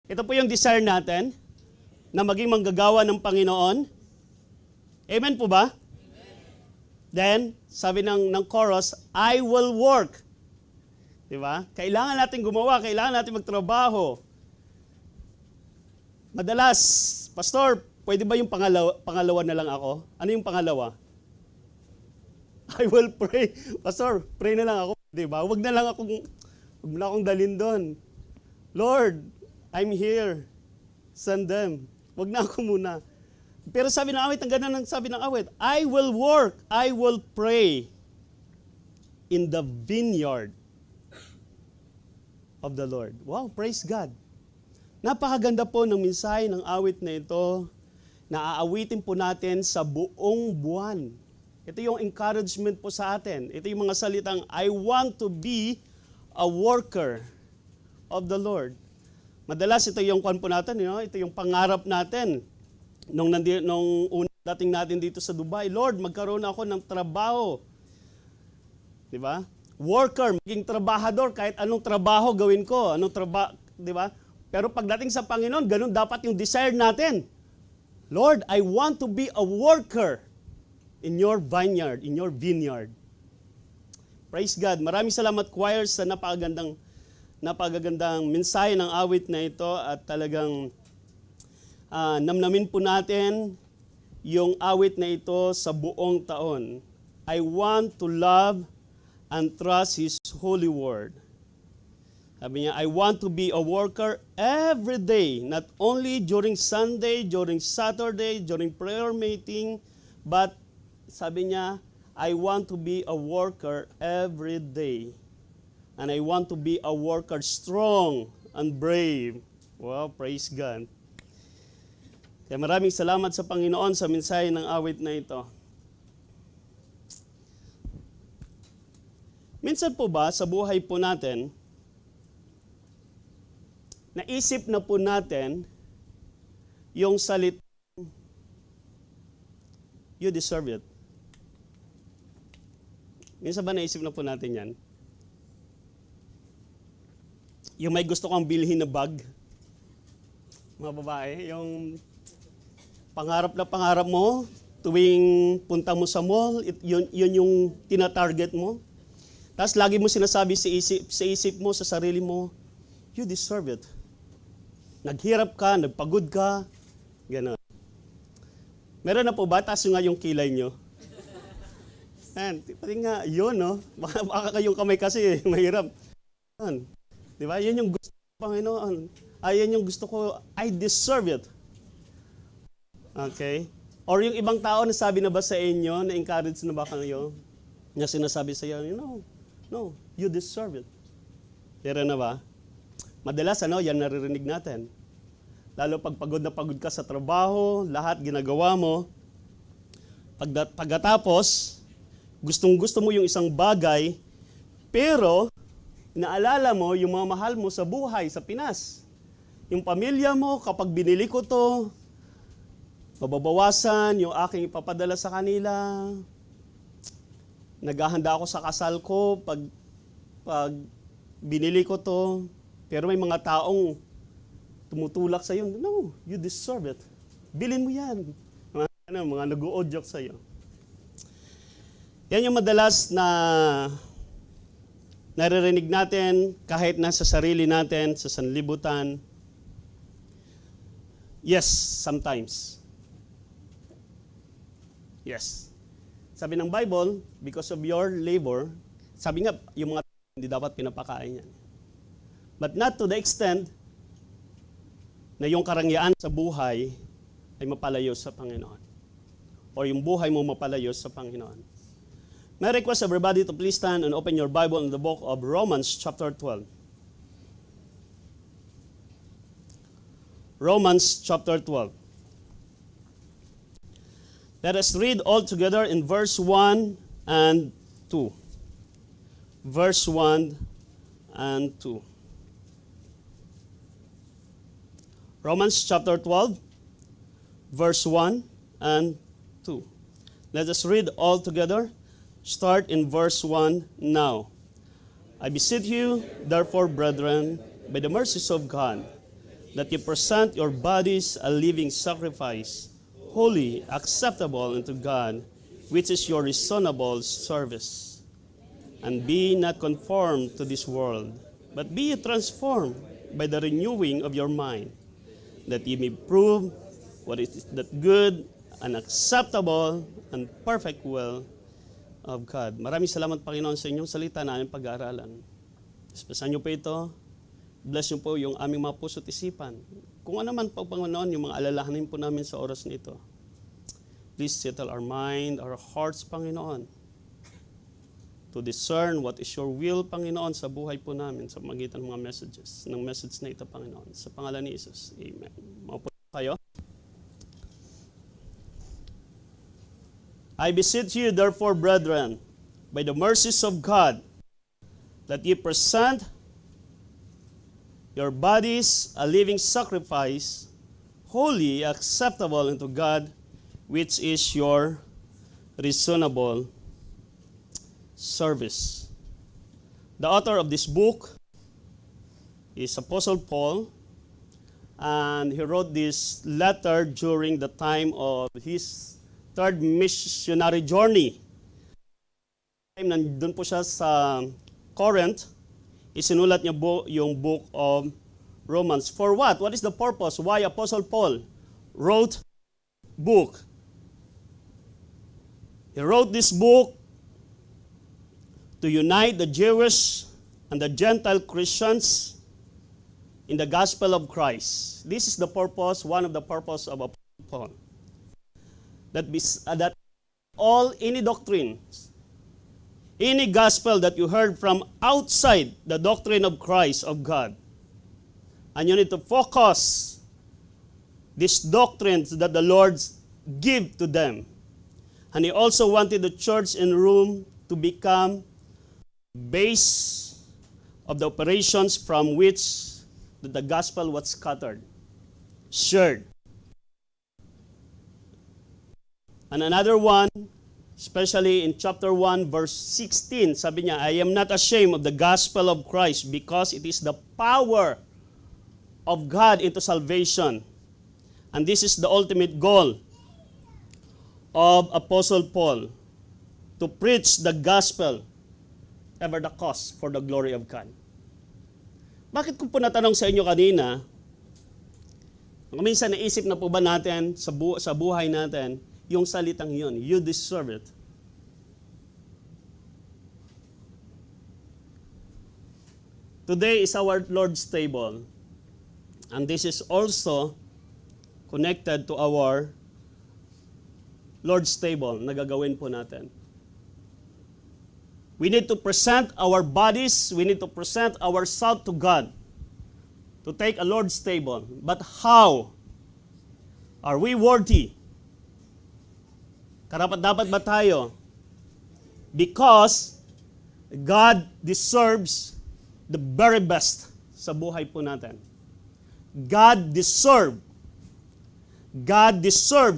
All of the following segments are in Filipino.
Ito po yung desire natin na maging manggagawa ng Panginoon. Amen po ba? Then, sabi ng chorus, I will work. Diba? Kailangan natin gumawa, kailangan natin magtrabaho. Madalas, Pastor, pwede ba yung pangalawa na lang ako? Ano yung pangalawa? I will pray. Pastor, pray na lang ako. Diba? Huwag na akong dalhin doon. Lord, I'm here. Send them. Huwag na ako muna. Pero sabi ng awit, ang ganda ng sabi ng awit, I will work, I will pray in the vineyard of the Lord. Wow, praise God. Napakaganda po ng mensahe ng awit na ito na aawitin po natin sa buong buwan. Ito yung encouragement po sa atin. Ito yung mga salitang, I want to be a worker of the Lord. Madalas ito yung kwan po natin, ito yung pangarap natin. Nung dating natin dito sa Dubai, Lord, magkaroon ako ng trabaho. Di ba? Worker, maging trabahador, kahit anong trabaho gawin ko. Di ba? Pero pagdating sa Panginoon, ganun dapat yung desire natin. Lord, I want to be a worker in your vineyard, in your vineyard. Praise God. Maraming salamat, choirs, sa napakagandang mensahe ng awit na ito at talagang namnamin po natin yung awit na ito sa buong taon. I want to love and trust His holy word. Sabi niya, I want to be a worker every day, not only during Sunday, during Saturday, during prayer meeting, but sabi niya, I want to be a worker every day. And I want to be a worker strong and brave. Wow, praise God. Kaya maraming salamat sa Panginoon sa mensahe ng awit na ito. Minsan po ba sa buhay po natin, naisip na po natin yung salita, you deserve it. Minsan ba naisip na po natin yan? Yung may gusto kang bilhin na bag, mga babae, yung pangarap na pangarap mo, tuwing punta mo sa mall, yun yung tina-target mo. Tapos lagi mo sinasabi sa isip mo, sa sarili mo, you deserve it. Naghirap ka, nagpagod ka, gano'n. Meron na po ba? Taas nga yung kilay nyo. Pati nga, yun, no? Baka kayong kamay kasi, mahirap. Di ba? Yan yung gusto ko, Panginoon. Yan yung gusto ko, I deserve it. Okay? Or yung ibang tao na sabi na ba sa inyo, na-encourage na ba kayo, na sinasabi sa iyo, no, you deserve it. Pero na ba? Madalas, yan naririnig natin. Lalo pag pagod na pagod ka sa trabaho, lahat ginagawa mo, pagkatapos, gustong-gusto mo yung isang bagay, pero inaalala mo yung mga mahal mo sa buhay, sa Pinas. Yung pamilya mo, kapag binili ko to, mababawasan yung aking ipapadala sa kanila. Naghahanda ako sa kasal ko pag binili ko to. Pero may mga taong tumutulak sa iyo. No, you deserve it. Bilhin mo yan. Mga nag-o-joke sa iyo. Yan yung madalas na naririnig natin kahit nasa sarili natin, sa sanlibutan. Yes, sometimes. Yes. Sabi ng Bible, because of your labor, sabi nga, yung mga hindi dapat pinapakain yan. But not to the extent na yung karangyaan sa buhay ay mapalayo sa Panginoon. Or yung buhay mo mapalayo sa Panginoon. May I request everybody to please stand and open your Bible in the book of Romans chapter 12. Romans chapter 12. Let us read all together in verse 1 and 2. Verse 1 and 2. Romans chapter 12, verse 1 and 2. Let us read all together. Start in verse 1 now. I beseech you, therefore, brethren, by the mercies of God, that you present your bodies a living sacrifice, holy, acceptable unto God, which is your reasonable service. And be not conformed to this world, but be ye transformed by the renewing of your mind, that ye may prove what is that good and acceptable and perfect will of God. Maraming salamat, Panginoon, sa inyong salita na aming pag-aaralan. Ispasan niyo po ito. Bless niyo po yung aming mga puso't isipan. Kung ano man po, Panginoon, yung mga alalahanin po namin sa oras nito. Please settle our mind, our hearts, Panginoon, to discern what is your will, Panginoon, sa buhay po namin sa magitan ng mga messages, ng message na ito, Panginoon. Sa pangalan ni Jesus. Amen. Maupo kayo. I beseech you, therefore, brethren, by the mercies of God, that ye present your bodies a living sacrifice, holy, acceptable unto God, which is your reasonable service. The author of this book is Apostle Paul, and he wrote this letter during the time of his third missionary journey. Nandun po siya sa Corinth, isinulat niya yung book of Romans. For what? What is the purpose? Why Apostle Paul wrote book? He wrote this book to unite the Jewish and the Gentile Christians in the gospel of Christ. This is the purpose, one of the purpose of Apostle Paul. That all any doctrine, any gospel that you heard from outside the doctrine of Christ, of God, and you need to focus these doctrines that the Lord give to them. And he also wanted the church in Rome to become base of the operations from which the gospel was scattered, shared. And another one, especially in chapter 1, verse 16, sabi niya, I am not ashamed of the gospel of Christ because it is the power of God into salvation. And this is the ultimate goal of Apostle Paul, to preach the gospel, ever the cost for the glory of God. Bakit ko po natanong sa inyo kanina, minsan naisip na po ba natin sa buhay natin, yung salitang yun, you deserve it. Today is our Lord's table. And this is also connected to our Lord's table na gagawin po natin. We need to present our bodies, we need to present ourselves to God to take a Lord's table. But how? Are we worthy? Karapat-dapat ba tayo? Because God deserves the very best sa buhay po natin. God deserves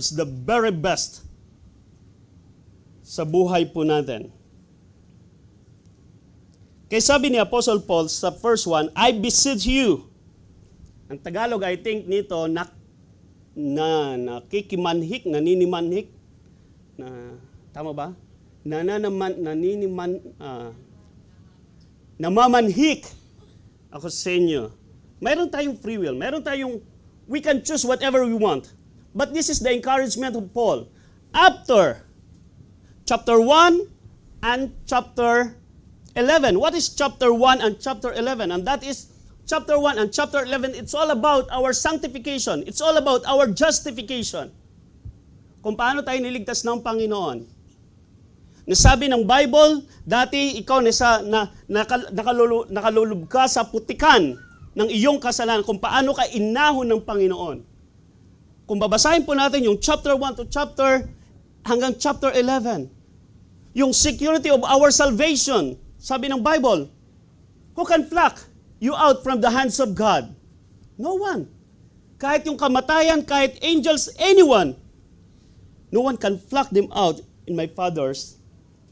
the very best sa buhay po natin. Kaya sabi ni Apostle Paul sa first one, I beseech you. Ang Tagalog, I think nito, nakikimanhik, naninimanhik, tama ba? Namamanhik ako sa inyo. Mayroon tayong free will. We can choose whatever we want. But this is the encouragement of Paul. After chapter 1 and chapter 11. What is chapter 1 and chapter 11? And that is chapter 1 and chapter 11. It's all about our sanctification. It's all about our justification. Kung paano tayo niligtas ng Panginoon. Nasabi ng Bible, dati ikaw nakalulub ka sa putikan ng iyong kasalanan, kung paano ka inahon ng Panginoon. Kung babasahin po natin yung chapter 1 to hanggang chapter 11, yung security of our salvation, sabi ng Bible, who can pluck you out from the hands of God? No one. Kahit yung kamatayan, kahit angels, anyone. No one can pluck them out in my Father's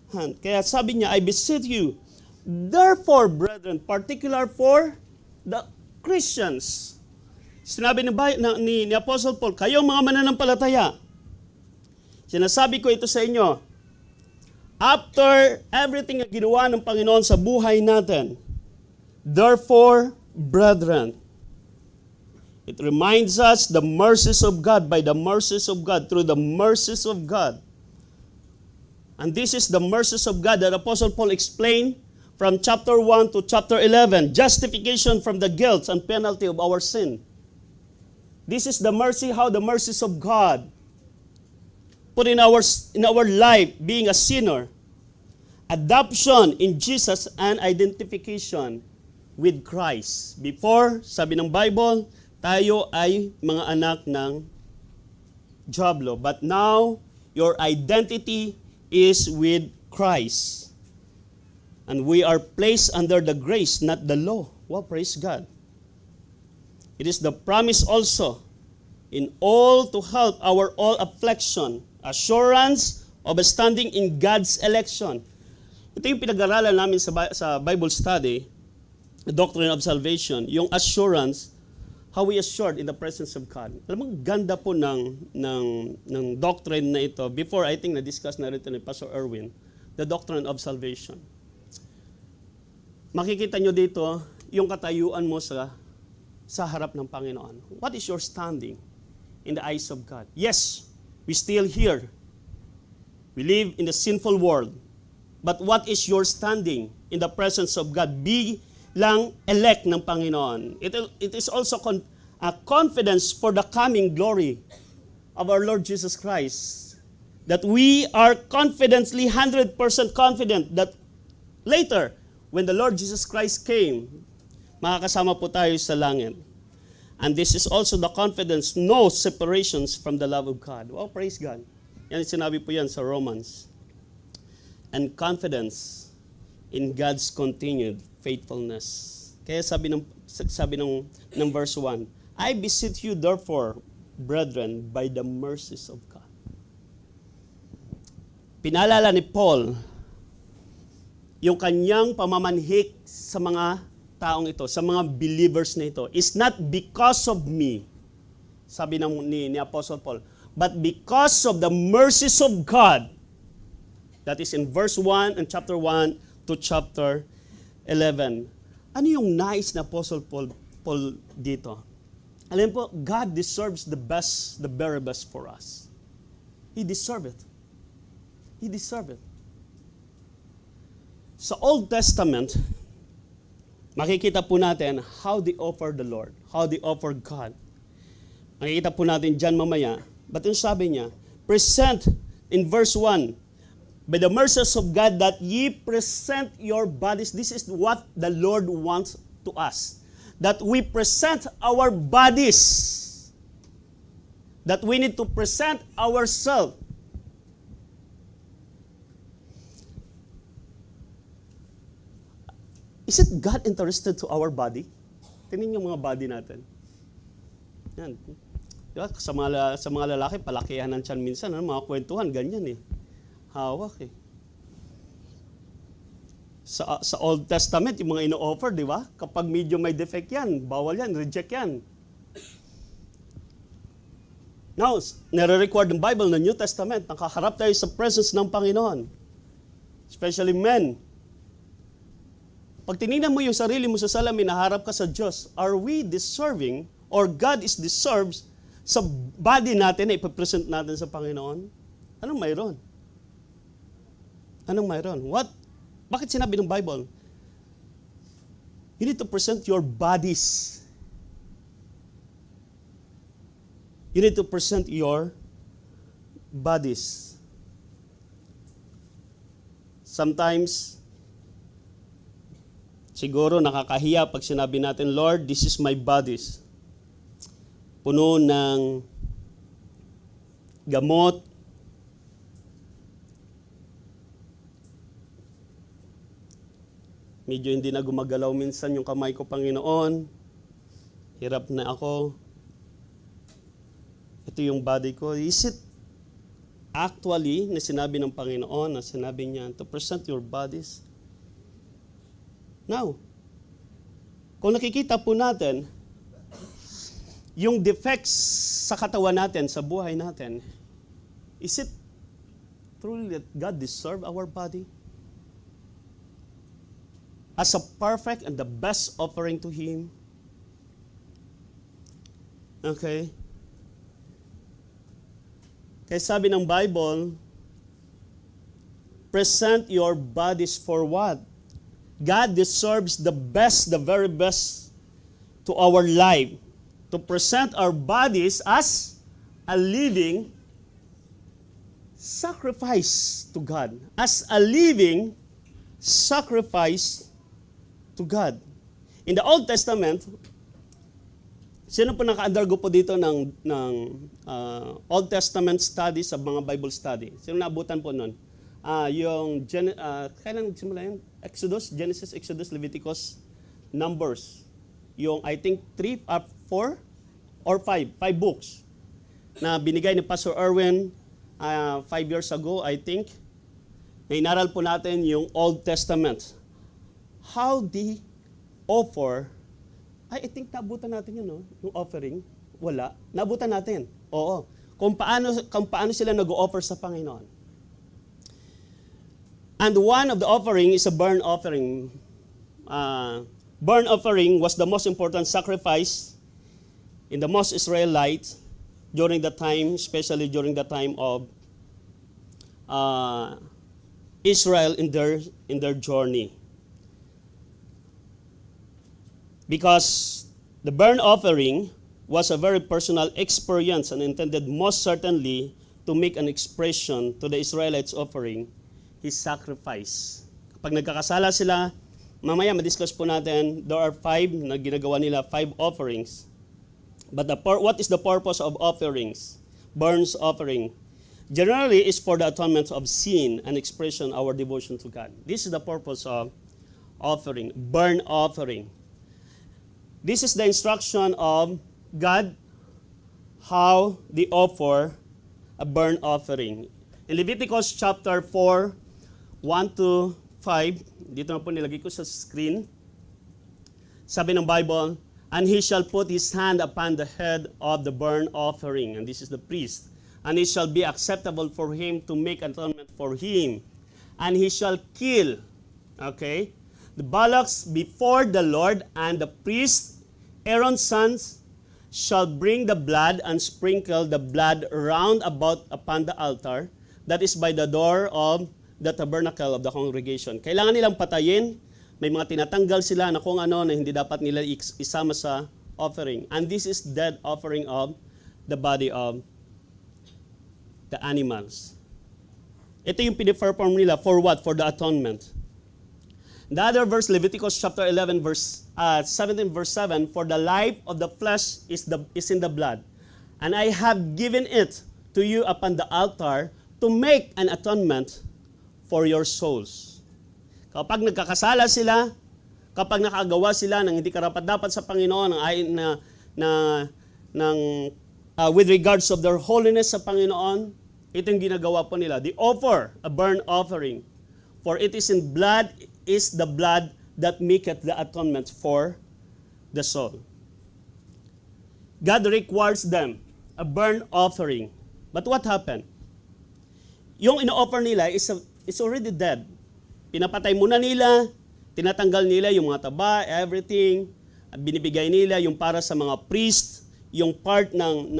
hand. Kaya sabi niya, I beseech you, therefore, brethren, particular for the Christians. Sinabi ni Apostle Paul, kayong mga mananampalataya, sinasabi ko ito sa inyo, after everything na ginawa ng Panginoon sa buhay natin, therefore, brethren, it reminds us the mercies of God, by the mercies of God, through the mercies of God. And this is the mercies of God that Apostle Paul explained from chapter 1 to chapter 11, justification from the guilt and penalty of our sin. This is the mercy, how the mercies of God put in our life, being a sinner, adoption in Jesus, and identification with Christ. Before, sabi ng Bible, tayo ay mga anak ng dyablo. But now, your identity is with Christ. And we are placed under the grace, not the law. Well, praise God. It is the promise also in all to help our all affliction, assurance of standing in God's election. Ito yung pinag-aralan namin sa Bible study, the doctrine of salvation, yung assurance, how we assured in the presence of God. Alam mo, ganda po ng doctrine na ito. Before, I think na-discuss na rin ito ni Pastor Erwin, the doctrine of salvation. Makikita nyo dito, yung katayuan mo sa harap ng Panginoon. What is your standing in the eyes of God? Yes, we still here. We live in the sinful world. But what is your standing in the presence of God? Bilang elect ng Panginoon. It is also a confidence for the coming glory of our Lord Jesus Christ. That we are confidently, 100% confident that later, when the Lord Jesus Christ came, makakasama po tayo sa langit. And this is also the confidence, no separations from the love of God. Well, praise God. Yan, sinabi po yan sa Romans. And confidence in God's continued faithfulness. Kaya sabi ng verse 1, I beseech you therefore, brethren, by the mercies of God. Pinaalala ni Paul yung kanyang pamamanhik sa mga taong ito, sa mga believers na ito, is not because of me, sabi ni Apostle Paul, but because of the mercies of God. That is in verse 1 and chapter 1 to chapter 11. Ano yung nais na Apostle Paul dito? Alam po, God deserves the best, the very best for us. He deserves it. He deserves it. Sa Old Testament, makikita po natin how they offer the Lord, how they offer God. Makikita po natin dyan mamaya. But yung sabi niya, present in verse 1, by the mercies of God that ye present your bodies. This is what the Lord wants to us. That we present our bodies. That we need to present ourselves. Is it God interested to our body? Tingnan yung mga body natin. Yan. Diba? Sa mga lalaki, palakihan ng tiyan minsan. Mga kwentuhan, ganyan eh. Hawak eh. Sa Old Testament, yung mga ino-offer, di ba? Kapag medyo may defect yan, bawal yan, reject yan. Now, nare-record ng Bible na New Testament, nakaharap tayo sa presence ng Panginoon. Especially men. Pag tinignan mo yung sarili mo sa salamin, naharap ka sa Diyos, are we deserving, or God is deserves, sa body natin na ipapresent natin sa Panginoon? Anong mayroon? Anong mayroon? What? Bakit sinabi ng Bible? You need to present your bodies. You need to present your bodies. Sometimes, siguro nakakahiya pag sinabi natin, Lord, this is my bodies. Puno ng gamot, medyo hindi na gumagalaw minsan yung kamay ko, Panginoon. Hirap na ako. Ito yung body ko. Is it actually na sinabi ng Panginoon, na sinabi niya, to present your bodies? Now, kung nakikita po natin, yung defects sa katawan natin, sa buhay natin, is it truly that God deserve our body? As a perfect and the best offering to Him? Okay? Kaya sabi ng Bible, present your bodies for what? God deserves the best, the very best to our life. To present our bodies as a living sacrifice to God. As a living sacrifice to God. In the Old Testament, sino po naka-undergo po dito ng Old Testament study sa mga Bible study? Sino naabutan po nun? Kailan simula yun? Genesis, Exodus, Leviticus, Numbers. Yung I think 3, 4, or 5 books na binigay ni Pastor Erwin 5 years ago, I think. Na inaral po natin yung Old Testament. How they offer. I think nabutan natin yun, no? Yung offering. Wala. Nabutan natin. Oo. Kung paano sila nag-o-offer sa Panginoon. And one of the offering is a burnt offering. Burnt offering was the most important sacrifice in the most Israelites during the time, especially during the time of Israel in their journey. Because the burnt offering was a very personal experience and intended most certainly to make an expression to the Israelites offering His sacrifice. Kapag nagkakasala sila, mamaya madiscuss po natin, there are 5 na ginagawa nila, 5 offerings. But what is the purpose of offerings? Burnt offering. Generally is for the atonement of sin and expression our devotion to God. This is the purpose of offering, burnt offering. This is the instruction of God how they offer a burnt offering. In Leviticus chapter 4, 1 to 5, dito na po nilagay ko sa screen. Sabi ng Bible, and he shall put his hand upon the head of the burnt offering, and this is the priest, and it shall be acceptable for him to make atonement for him, and he shall kill, okay, the bullocks before the Lord, and the priest, Aaron's sons, shall bring the blood and sprinkle the blood round about upon the altar that is by the door of the tabernacle of the congregation. Kailangan nilang patayin. May mga tinatanggal sila na kung ano na hindi dapat nila isama sa offering. And this is dead offering of the body of the animals. Ito yung piniperform nila for what? For the atonement. The other verse, Leviticus chapter 11, verse 17, verse 7, for the life of the flesh is in the blood, and I have given it to you upon the altar to make an atonement for your souls. Kapag nagkakasala sila, kapag nakagawa sila ng hindi karapat-dapat sa Panginoon, with regards of their holiness sa Panginoon, ito yung ginagawa po nila. They offer a burnt offering, for it is in blood, is the blood that maketh the atonement for the soul. God requires them a burnt offering. But what happened? Yung ino-offer nila is already dead. Pinapatay muna nila, tinatanggal nila yung mga taba, everything, at binibigay nila yung para sa mga priest, yung part ng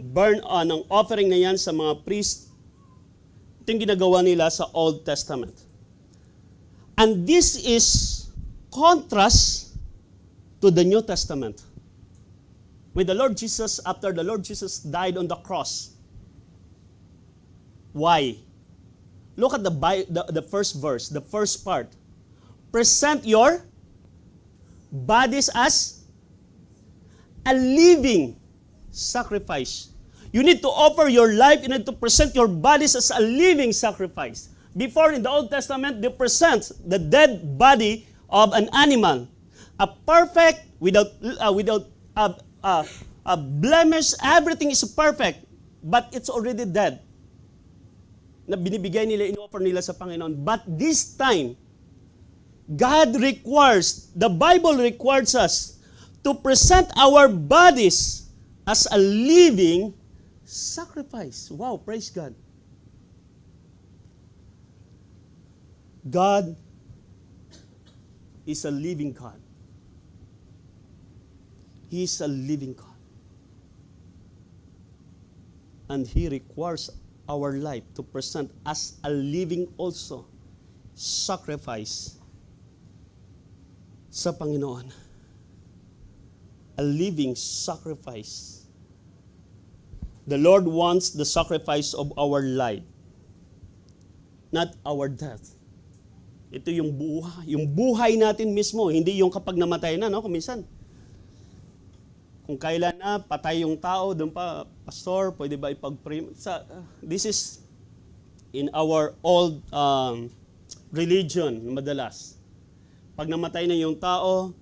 burn ng offering na yan sa mga priest. Ito yung ginagawa nila sa Old Testament. And this is contrast to the New Testament. With the Lord Jesus, after the Lord Jesus died on the cross. Why? Look at the first verse, the first part. Present your bodies as a living sacrifice. You need to offer your life, you need to present your bodies as a living sacrifice. Before in the Old Testament, they present the dead body of an animal. A perfect, without blemish, everything is perfect, but it's already dead. Na binibigay nila, in-offer nila sa Panginoon. But this time, God requires, the Bible requires us to present our bodies as a living sacrifice. Wow, praise God. God is a living God. He is a living God. And He requires our life to present as a living also sacrifice sa Panginoon. A living sacrifice. The Lord wants the sacrifice of our life, not our death. Ito yung buhay natin mismo, hindi yung kapag namatay na, no? Kuminsan, kung kailan na patay yung tao, doon pa, pastor, pwede ba ipag-pray? This is in our old religion, madalas. Pag namatay na yung tao,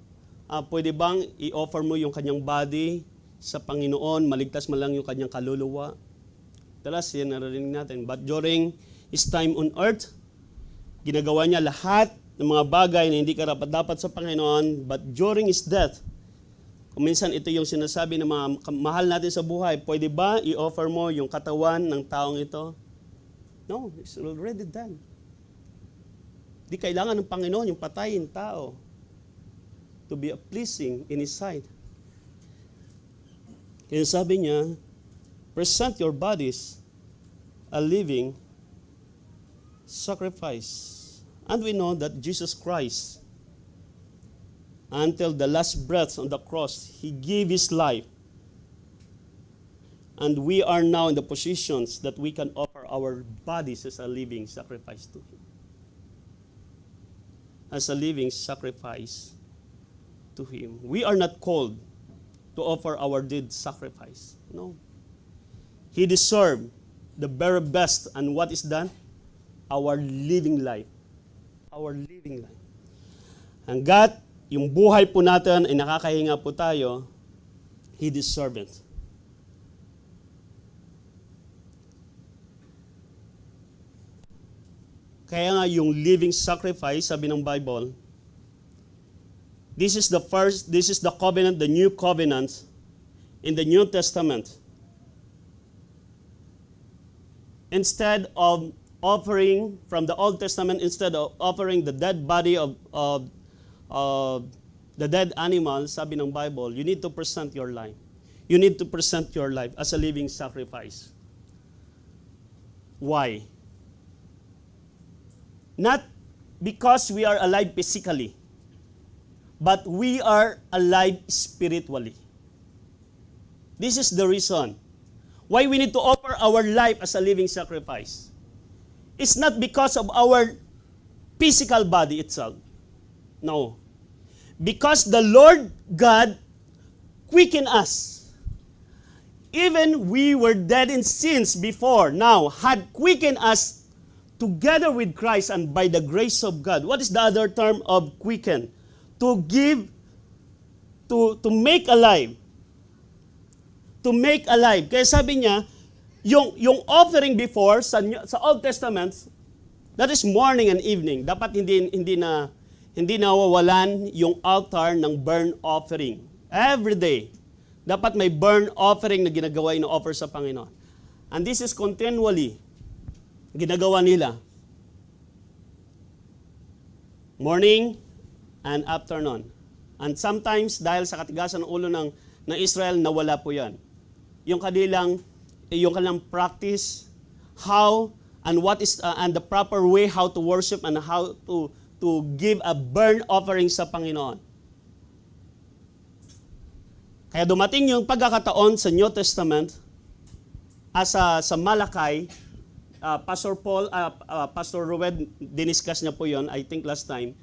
pwede bang i-offer mo yung kanyang body sa Panginoon, maligtas mo lang yung kanyang kaluluwa? Dalas, yan narinig natin. But during his time on earth, ginagawa niya lahat ng mga bagay na hindi karapat-dapat sa Panginoon, but during his death, kung minsan ito yung sinasabi ng mga mahal natin sa buhay, pwede ba i-offer mo yung katawan ng taong ito? No, it's already done. Di kailangan ng Panginoon yung patayin tao to be pleasing in His sight. Kaya sabi niya, present your bodies a living sacrifice. And we know that Jesus Christ, until the last breath on the cross, He gave His life. And we are now in the positions that we can offer our bodies as a living sacrifice to Him. As a living sacrifice to Him. We are not called to offer our dead sacrifice. No. He deserved the very best. And what is done? Our living life. Our living life. Hanggat yung buhay po natin ay nakakahinga po tayo, He deserved it. Kaya nga yung living sacrifice, sabi ng Bible, this is the covenant, the new covenant in the New Testament. Instead of offering from the Old Testament, instead of offering the dead body of the dead animal, sabi ng Bible, you need to present your life. You need to present your life as a living sacrifice. Why? Not because we are alive physically, but we are alive spiritually. This is the reason why we need to offer our life as a living sacrifice. It's not because of our physical body itself. No. Because the Lord God quickened us. Even we were dead in sins before, now had quickened us together with Christ and by the grace of God. What is the other term of quicken? To give, to make alive. To make alive. Kaya sabi niya, yung offering before sa Old Testament, that is morning and evening. Dapat hindi nawawalan yung altar ng burnt offering. Every day, dapat may burnt offering na ginagawa, ino-offer sa Panginoon. And this is continually ginagawa nila. Morning and afternoon. And sometimes, dahil sa katigasan ng ulo ng Israel, nawala po yan. Yung kanilang practice, how and what is and the proper way how to worship and how to give a burnt offering sa Panginoon. Kaya dumating yung pagkakataon sa New Testament sa Malakay, Pastor Ruben, diniscuss niya po yon, I think last time,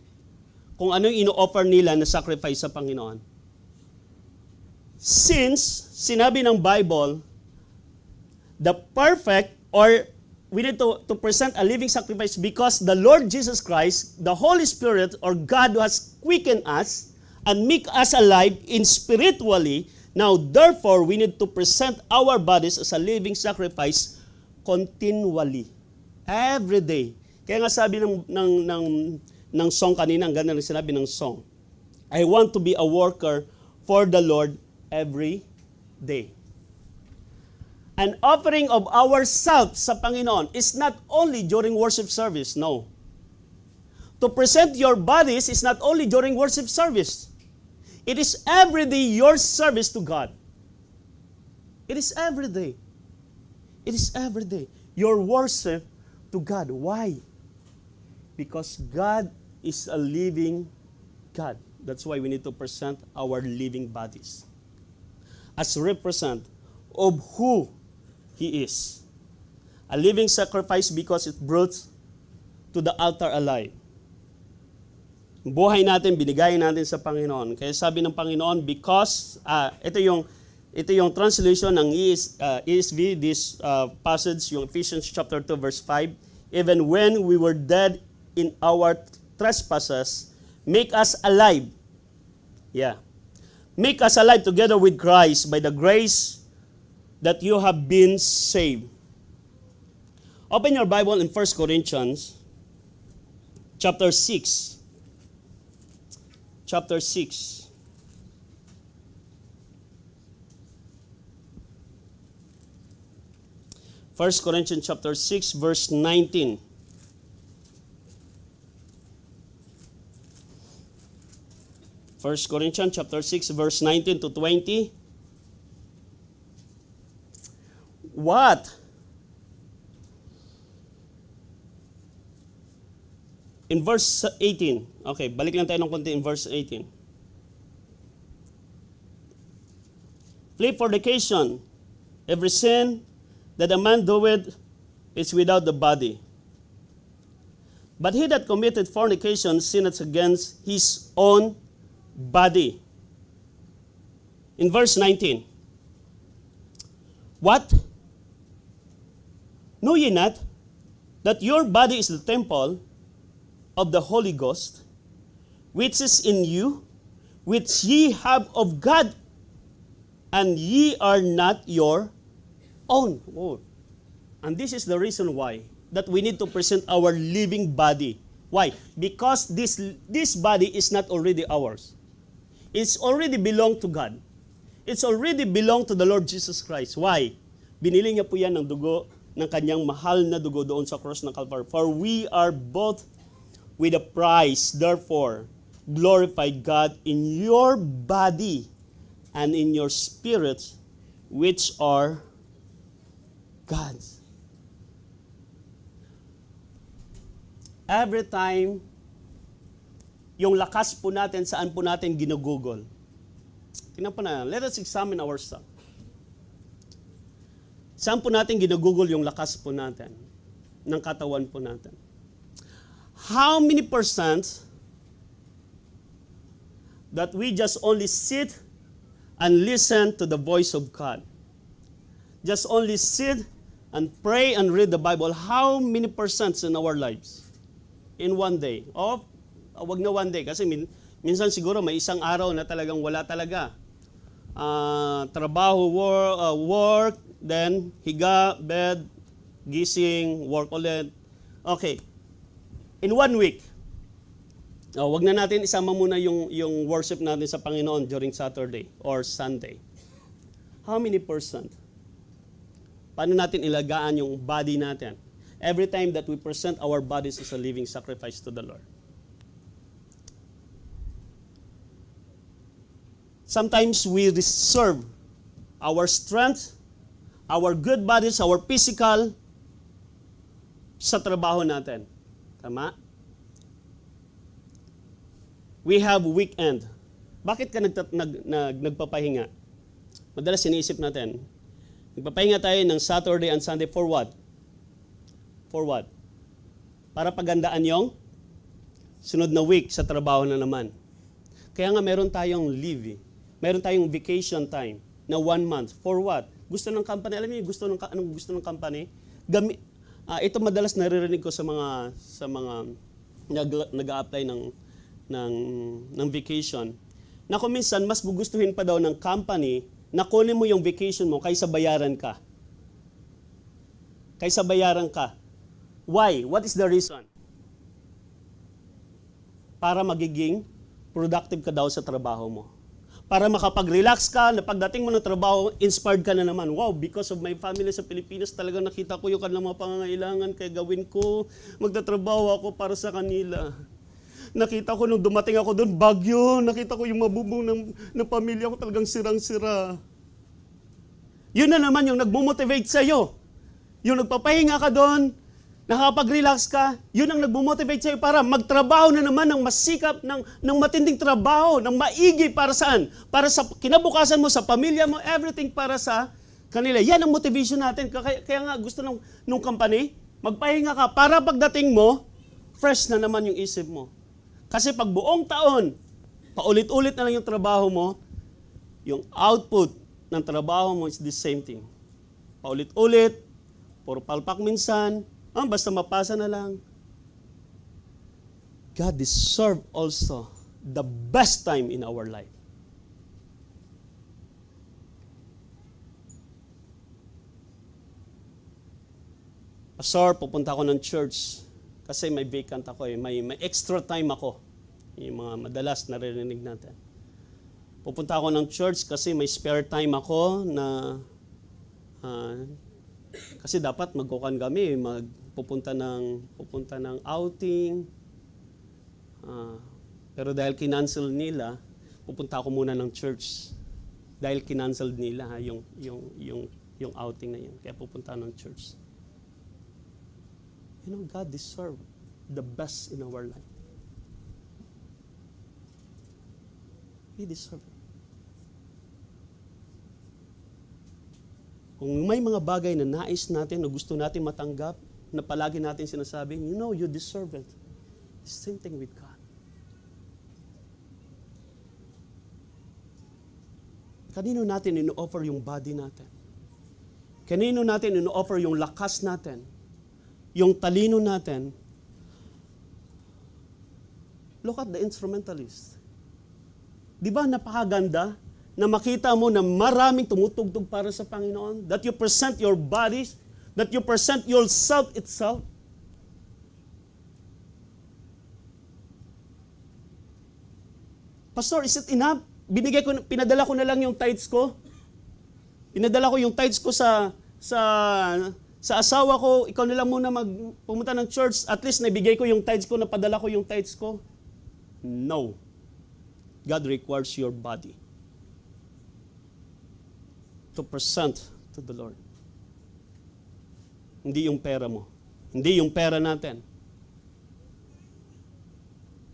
kung ano yung ino-offer nila na sacrifice sa Panginoon. Since sinabi ng Bible, the perfect, or we need to present a living sacrifice because the Lord Jesus Christ, the Holy Spirit, or God who has quickened us and make us alive in spiritually, now therefore we need to present our bodies as a living sacrifice continually. Every day. Kaya nga sabi ng song kanina, ang ganda rin sinabi ng song, I want to be a worker for the Lord every day. An offering of ourselves sa Panginoon is not only during worship service, no. To present your bodies is not only during worship service. It is every day your service to God. It is every day. It is every day your worship to God. Why? Because God is a living God. That's why we need to present our living bodies as represent of who He is. A living sacrifice because it brought to the altar alive. Buhay natin, binigay natin sa Panginoon. Kaya sabi ng Panginoon, because, ito yung translation ng ESV, this passage, yung Ephesians chapter 2, verse 5, even when we were dead in our trespasses, make us alive. Yeah. Make us alive together with Christ by the grace that you have been saved. Open your Bible in 1 Corinthians chapter 6. Chapter 6. First Corinthians chapter 6, verse 19. First Corinthians chapter 6, verse 19 to 20. What? In verse 18. Okay, balik lang tayo ng konti in verse 18. Flee fornication. Every sin that a man doeth is without the body. But he that committed fornication sinneth against his own body. In verse 19. What? Know ye not that your body is the temple of the Holy Ghost, which is in you, which ye have of God, and ye are not your own. Oh. And this is the reason why that we need to present our living body. Why? Because this body is not already ours. It's already belong to God. It's already belong to the Lord Jesus Christ. Why? Binili niya po yan ng dugo, ng kanyang mahal na dugo doon sa cross ng Calvary. For we are both with a price, therefore, glorify God in your body and in your spirit, which are God's. Every time, yung lakas po natin, saan po natin ginugugol. Tingnan po na, let us examine ourselves. Saan po natin ginugugol yung lakas po natin, ng katawan po natin? How many percent that we just only sit and listen to the voice of God? Just only sit and pray and read the Bible. How many percents in our lives? In one day? O, wag na one day. Kasi minsan siguro may isang araw na talagang wala talaga. Trabaho, work, then higa, bed, gising, work ulit. Okay. In 1 week, wag na natin isama muna yung worship natin sa Panginoon during Saturday or Sunday. How many percent? Paano natin ilagaan yung body natin? Every time that we present our bodies as a living sacrifice to the Lord. Sometimes we reserve our strength, our good bodies, our physical sa trabaho natin. Tama? We have weekend. Bakit ka nagpapahinga? Madalas iniisip natin, nagpapahinga tayo ng Saturday and Sunday for what? For what? Para pagandaan yung sunod na week sa trabaho na naman. Kaya nga meron tayong leave. Meron tayong vacation time na 1 month. For what? Gusto ng company. Alam niyo, anong gusto ng company? Ito madalas naririnig ko sa mga nag-a-apply ng vacation. Na kung minsan, mas gugustuhin pa daw ng company na kunin mo yung vacation mo kaysa bayaran ka. Kaysa bayaran ka. Why? What is the reason? Para magiging productive ka daw sa trabaho mo. para makapag-relax ka, na pagdating mo ng trabaho, inspired ka na naman. Wow, because of my family sa Pilipinas, talagang nakita ko yung kanilang mga pangangailangan, kaya gawin ko, magtatrabaho ako para sa kanila. Nakita ko nung dumating ako doon, bagyo, nakita ko yung mabubong ng pamilya ko, talagang sirang-sira. Yun na naman yung nagmo-motivate sa'yo. Yung nagpapahinga ka doon, nakapag-relax ka, yun ang nagmo-motivate sa'yo para magtrabaho na naman ng masikap, ng matinding trabaho, ng maigi para saan? Para sa kinabukasan mo, sa pamilya mo, everything para sa kanila. Yan ang motivation natin. Kaya nga gusto nung company, magpahinga ka para pagdating mo, fresh na naman yung isip mo. Kasi pag buong taon, paulit-ulit na lang yung trabaho mo, yung output ng trabaho mo is the same thing. Paulit-ulit, puro palpak minsan, basta mapasa na lang. God deserves also the best time in our life. Pastor, pupunta ako ng church kasi may vacant ako may extra time ako. Yung mga madalas naririnig natin. Pupunta ako ng church kasi may spare time ako na kasi dapat magkukan kami, pupunta ng outing. Pero dahil kinancel nila, pupunta ako muna ng church. Dahil kinancel nila yung outing na yun. Kaya pupunta ng church. You know, God deserves the best in our life. He deserves it. Kung may mga bagay na nais natin, na gusto natin matanggap, na palagi natin sinasabi, you know, you deserve it. Same thing with God. Kanino natin ino-offer yung body natin? Kanino natin ino-offer yung lakas natin? Yung talino natin? Look at the instrumentalist. Di ba napakaganda na makita mo na maraming tumutugtog para sa Panginoon? That you present your bodies, that you present yourself itself. Pastor, is it enough? Pinadala ko na lang yung tithes ko. Pinadala ko yung tithes ko sa asawa ko. Ikaw na lang muna pumunta ng church. At least nabigay ko yung tithes ko, napadala ko yung tithes ko. No. God requires your body to present to the Lord. Hindi yung pera mo. Hindi yung pera natin.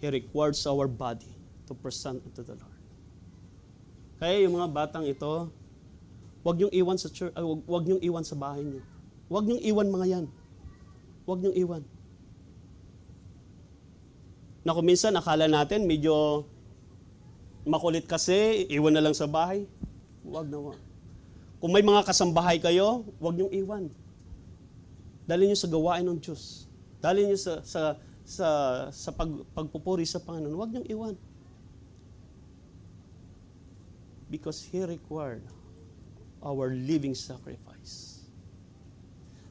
He requires our body to present to the Lord. Kaya yung mga batang ito, huwag niyong iwan sa church, huwag niyong iwan sa bahay niyo. Huwag niyong iwan mga yan. Huwag niyong iwan. Na kung minsan akala natin medyo makulit kasi, iwan na lang sa bahay. Huwag na. Kung may mga kasambahay kayo, huwag niyong iwan. Dali niyo sa gawain ng Diyos. Dali niyo sa pagpupuri sa Panginoon. Huwag niyong iwan. Because He required our living sacrifice.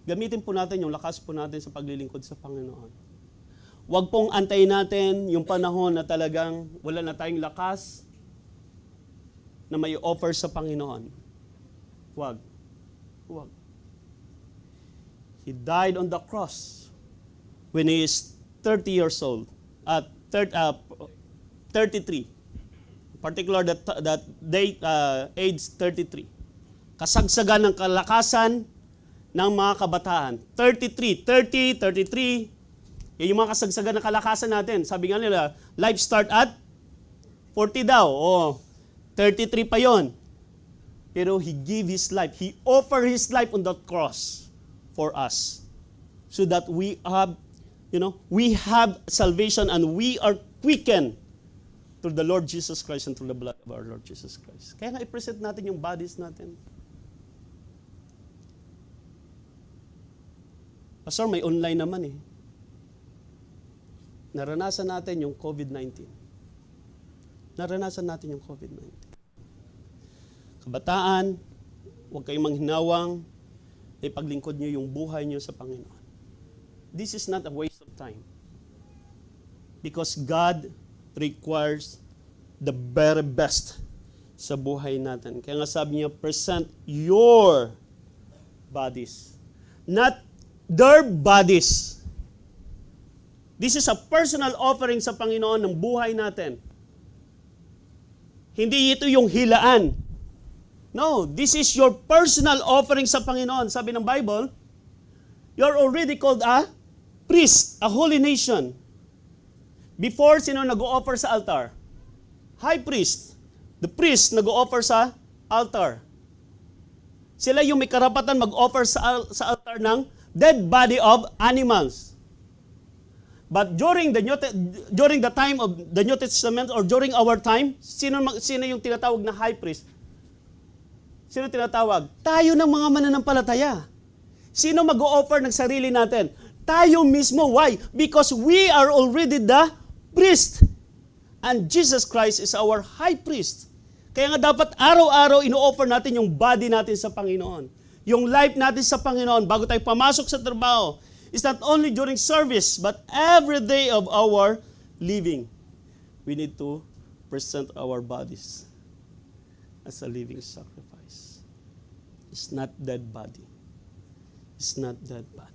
Gamitin po natin yung lakas po natin sa paglilingkod sa Panginoon. Huwag pong antayin natin yung panahon na talagang wala na tayong lakas na may offer sa Panginoon. Huwag. Huwag. He died on the cross when He is 30 years old. At 33. Particular that date, age 33. Kasagsagan ng kalakasan ng mga kabataan. 33. Yung mga kasagsagan ng kalakasan natin. Sabi nga nila, life start at 40 daw. 33 pa yon. Pero He gave His life. He offered His life on that cross for us. So that we have salvation and we are quickened through the Lord Jesus Christ and through the blood of our Lord Jesus Christ. Kaya nga i-present natin yung bodies natin. Pastor, may online naman eh. Naranasan natin yung COVID-19. Kabataan, huwag kayong manghinawang, ipaglingkod nyo yung buhay nyo sa Panginoon. This is not a waste of time. Because God requires the very best sa buhay natin. Kaya nga sabi niya, present your bodies. Not their bodies. This is a personal offering sa Panginoon ng buhay natin. Hindi ito yung hilaan. No, this is your personal offering sa Panginoon. Sabi ng Bible, you're already called a priest, a holy nation. Before, sino nag-o-offer sa altar? High priest. The priest nag-o-offer sa altar. Sila yung may karapatan mag-offer sa altar ng dead body of animals. But during the time of the New Testament or during our time, sino yung tinatawag na high priest? Sino tinatawag? Tayo ng mga mananampalataya. Sino mag-o-offer ng sarili natin? Tayo mismo. Why? Because we are already the priest. And Jesus Christ is our high priest. Kaya nga dapat araw-araw ino-offer natin yung body natin sa Panginoon. Yung life natin sa Panginoon bago tayo pamasok sa trabaho. It's not only during service, but every day of our living. We need to present our bodies as a living sacrifice. It's not dead body. It's not dead body.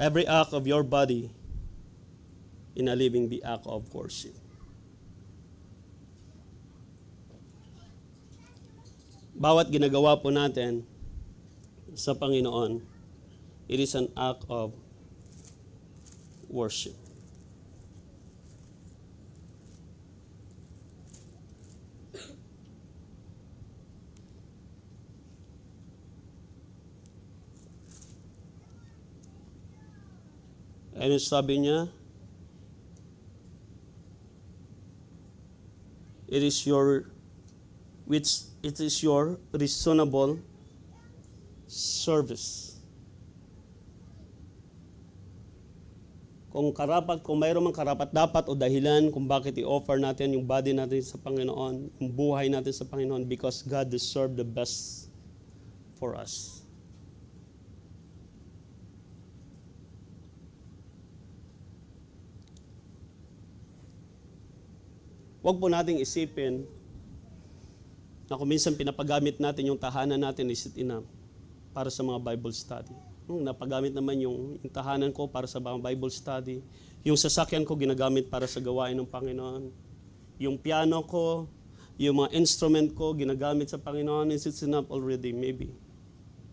Every act of your body in a living be act of worship. Bawat ginagawa po natin sa Panginoon, it is an act of worship. Ano sabi niya? It is your reasonable service. Kung mayroon mang karapat dapat o dahilan kung bakit i-offer natin yung body natin sa Panginoon, yung buhay natin sa Panginoon, because God deserves the best for us. Huwag po nating isipin na kung minsan pinapagamit natin yung tahanan natin, is it enough para sa mga Bible study. Napagamit naman yung tahanan ko para sa mga Bible study. Yung sasakyan ko ginagamit para sa gawain ng Panginoon. Yung piano ko, yung mga instrument ko ginagamit sa Panginoon, is it enough already? Maybe.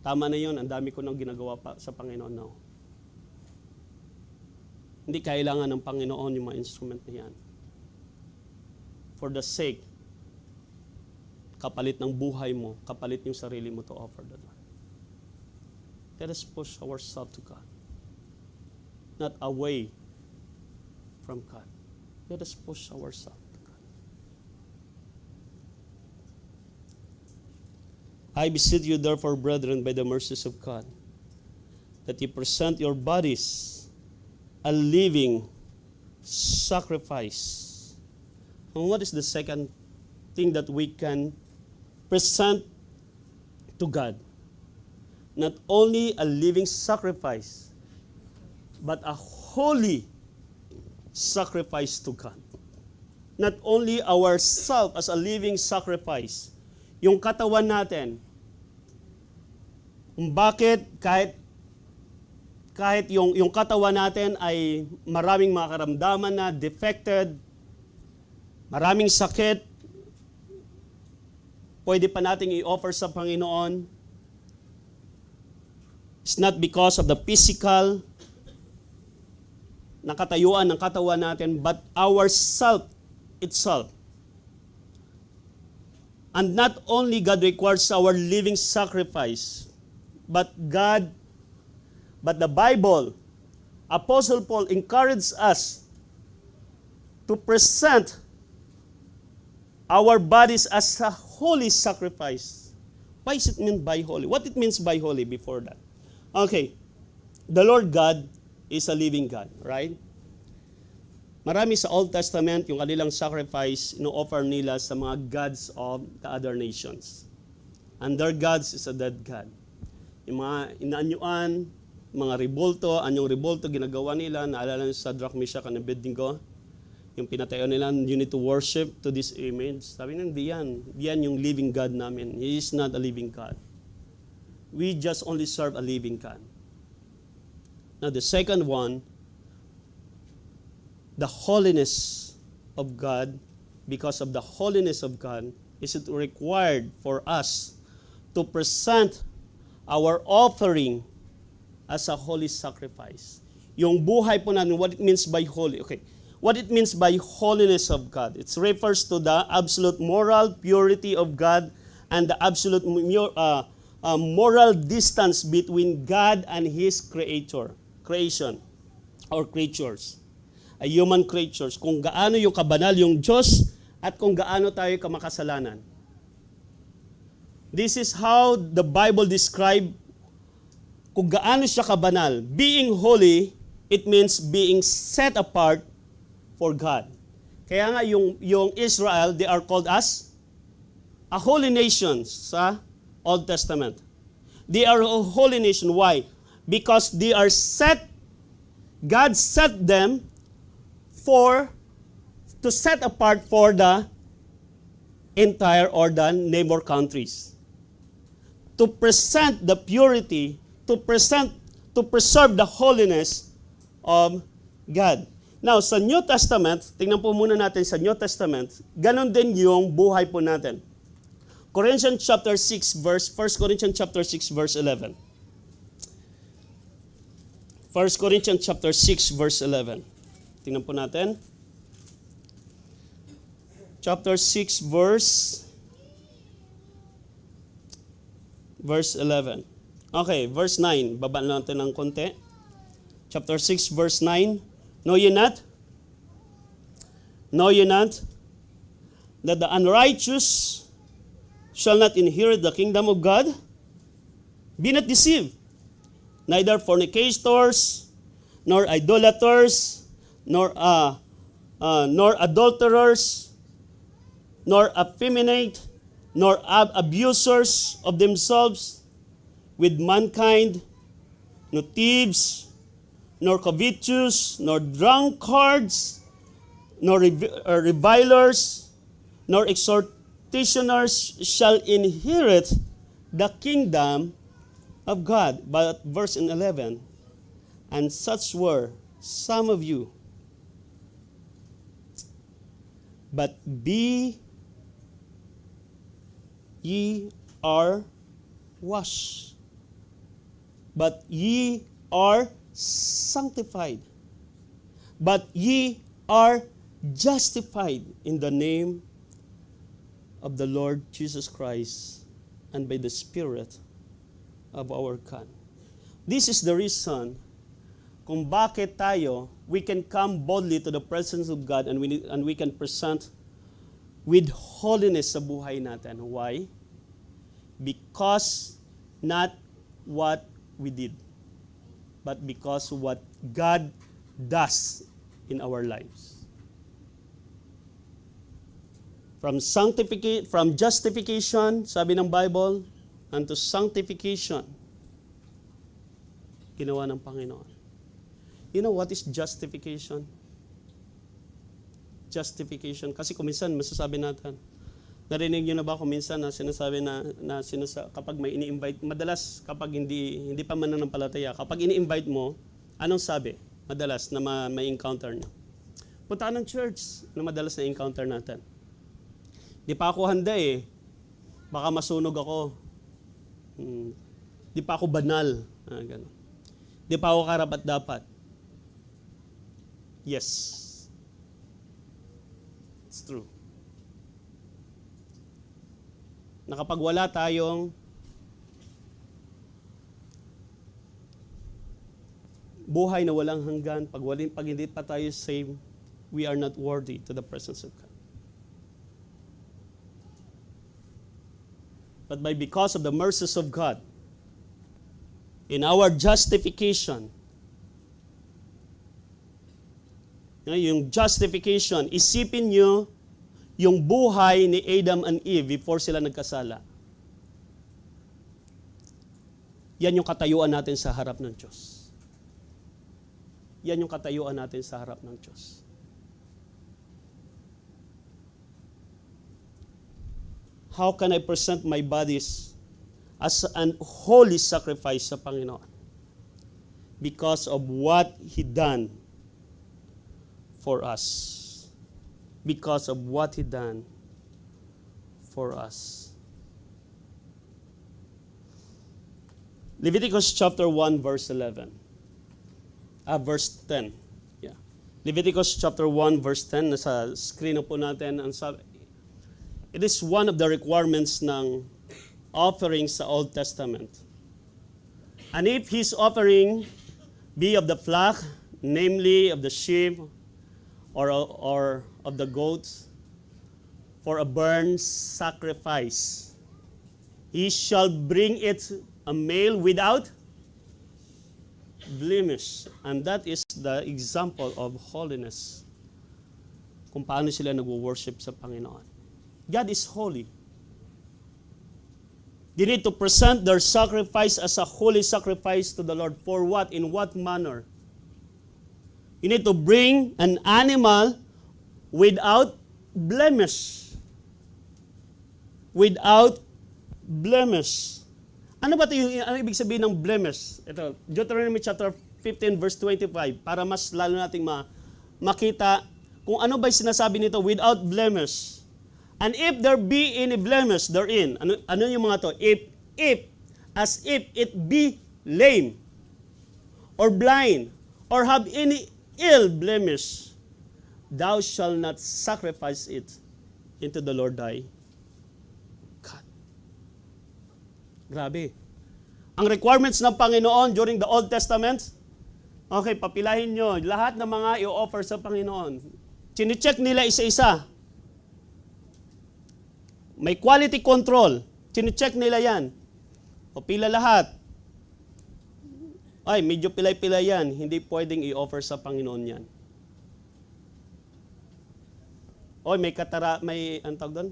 Tama na yun, ang dami ko nang ginagawa pa sa Panginoon now. Hindi kailangan ng Panginoon yung mga instrument na yan. For the sake, kapalit ng buhay mo, kapalit yung sarili mo to offer the Lord. Let us push ourselves to God. Not away from God. Let us push ourselves to God. I beseech you therefore, brethren, by the mercies of God, that you present your bodies a living sacrifice. And what is the second thing that we can present to God? Not only a living sacrifice, but a holy sacrifice to God. Not only ourselves as a living sacrifice, yung katawan natin, kung bakit kahit yung katawan natin ay maraming mga karamdaman na defected, maraming sakit, pwede pa nating i-offer sa Panginoon. It's not because of the physical na katayuan ng katawan natin, but our self itself. And not only God requires our living sacrifice, but the Bible, Apostle Paul encouraged us to present our bodies as a holy sacrifice. Why is it meant by holy? What it means by holy before that? Okay, the Lord God is a living God, right? Marami sa Old Testament, yung kanilang sacrifice, ino-offer nila sa mga gods of the other nations. And their gods is a dead God. Yung mga inaanyuan, mga revolto, anyong revolto ginagawa nila, naalala niyo sa Shadrach, Meshach, and Abednego, yung pinatayo nila, you need to worship to this image. Sabi nila, hindi yan yung living God namin. He is not a living God. We just only serve a living God. Now the second one, the holiness of God, because of the holiness of God, is it required for us to present our offering as a holy sacrifice. Yung buhay po natin, what it means by holy. Okay, what it means by holiness of God. It refers to the absolute moral purity of God and the absolute moral distance between God and His creation or creatures. A human creatures. Kung gaano yung kabanal yung Diyos at kung gaano tayo kamakasalanan. This is how the Bible describe kung gaano siya kabanal. Being holy, it means being set apart for God. Kaya nga yung Israel, they are called as a holy nation sa Old Testament. They are a holy nation. Why? Because they are set, God set them to set apart for the entire or the neighbor countries. To present the purity, to preserve the holiness of God. Now, sa New Testament, tingnan po muna natin sa New Testament, ganun din yung buhay po natin. 1 Corinthians chapter 6 verse 11. 1 Corinthians chapter 6 verse 11. Tingnan po natin. Chapter 6 verse 11. Okay, verse 9. Baba natin ng konti. Chapter 6 verse 9. Know ye not that the unrighteous shall not inherit the kingdom of God? Be not deceived. Neither fornicators, nor idolaters, nor adulterers, nor effeminate, nor abusers of themselves with mankind, no thieves, nor covetous, nor drunkards, nor revilers, nor extortioners shall inherit the kingdom of God. But verse 11, and such were some of you. But be ye are washed. But ye are sanctified. But ye are justified in the name of the Lord Jesus Christ and by the Spirit of our God. This is the reason kung bakit we can come boldly to the presence of God and we can present with holiness sa buhay natin. Why? Because not what we did, but because what God does in our lives. From justification, sabi ng Bible, unto sanctification, ginawa ng Panginoon. You know what is justification? Justification. Kasi kuminsan, masasabi natin, narinig nyo na ba kuminsan na sinasabi kapag may ini-invite, madalas kapag hindi pa mananampalataya, kapag ini-invite mo, anong sabi? Madalas na may encounter nyo. Punta ng church na madalas na encounter natin. Di pa ako handa eh. Baka masunog ako. Di pa ako banal. Ganun. Di pa ako karapat dapat. Yes. It's true. Na kapag wala tayong buhay na walang hanggan, pag hindi pa tayo saved, we are not worthy to the presence of God. But because of the mercies of God, in our justification, yung justification, isipin nyo yung buhay ni Adam and Eve before sila nagkasala. Yan yung katayuan natin sa harap ng Diyos. yan yung katayuan natin sa harap ng Diyos. How can I present my bodies as an holy sacrifice sa Panginoon? Because of what He done for us. Because of what He done for us. Leviticus chapter 1 verse 11. Verse 10. Yeah. Leviticus chapter 1 verse 10, nasa screen na po natin. It is one of the requirements ng offering sa Old Testament. And if his offering be of the flock, namely of the sheep or of the goats, for a burnt sacrifice, he shall bring it a male without blemish. And that is the example of holiness. Kung paano sila nag-worship sa Panginoon. God is holy. They need to present their sacrifice as a holy sacrifice to the Lord. For what? In what manner? You need to bring an animal without blemish. Without blemish. Ano ba ito ano ibig sabihin ng blemish? Ito, Deuteronomy chapter 15 verse 25 para mas lalo nating makita kung ano ba yung sinasabi nito, without blemish. And if there be any blemish therein, ano yung mga to? As if it be lame, or blind, or have any ill blemish, thou shalt not sacrifice it into the Lord thy God. Grabe. Ang requirements ng Panginoon during the Old Testament, okay, papilahin nyo, lahat ng mga i-offer sa Panginoon. Chine-check nila isa-isa. May quality control. Chine-check nila yan. O pila lahat. Ay, medyo pilay-pilay yan. Hindi pwedeng i-offer sa Panginoon yan. Oy, anong tawag doon?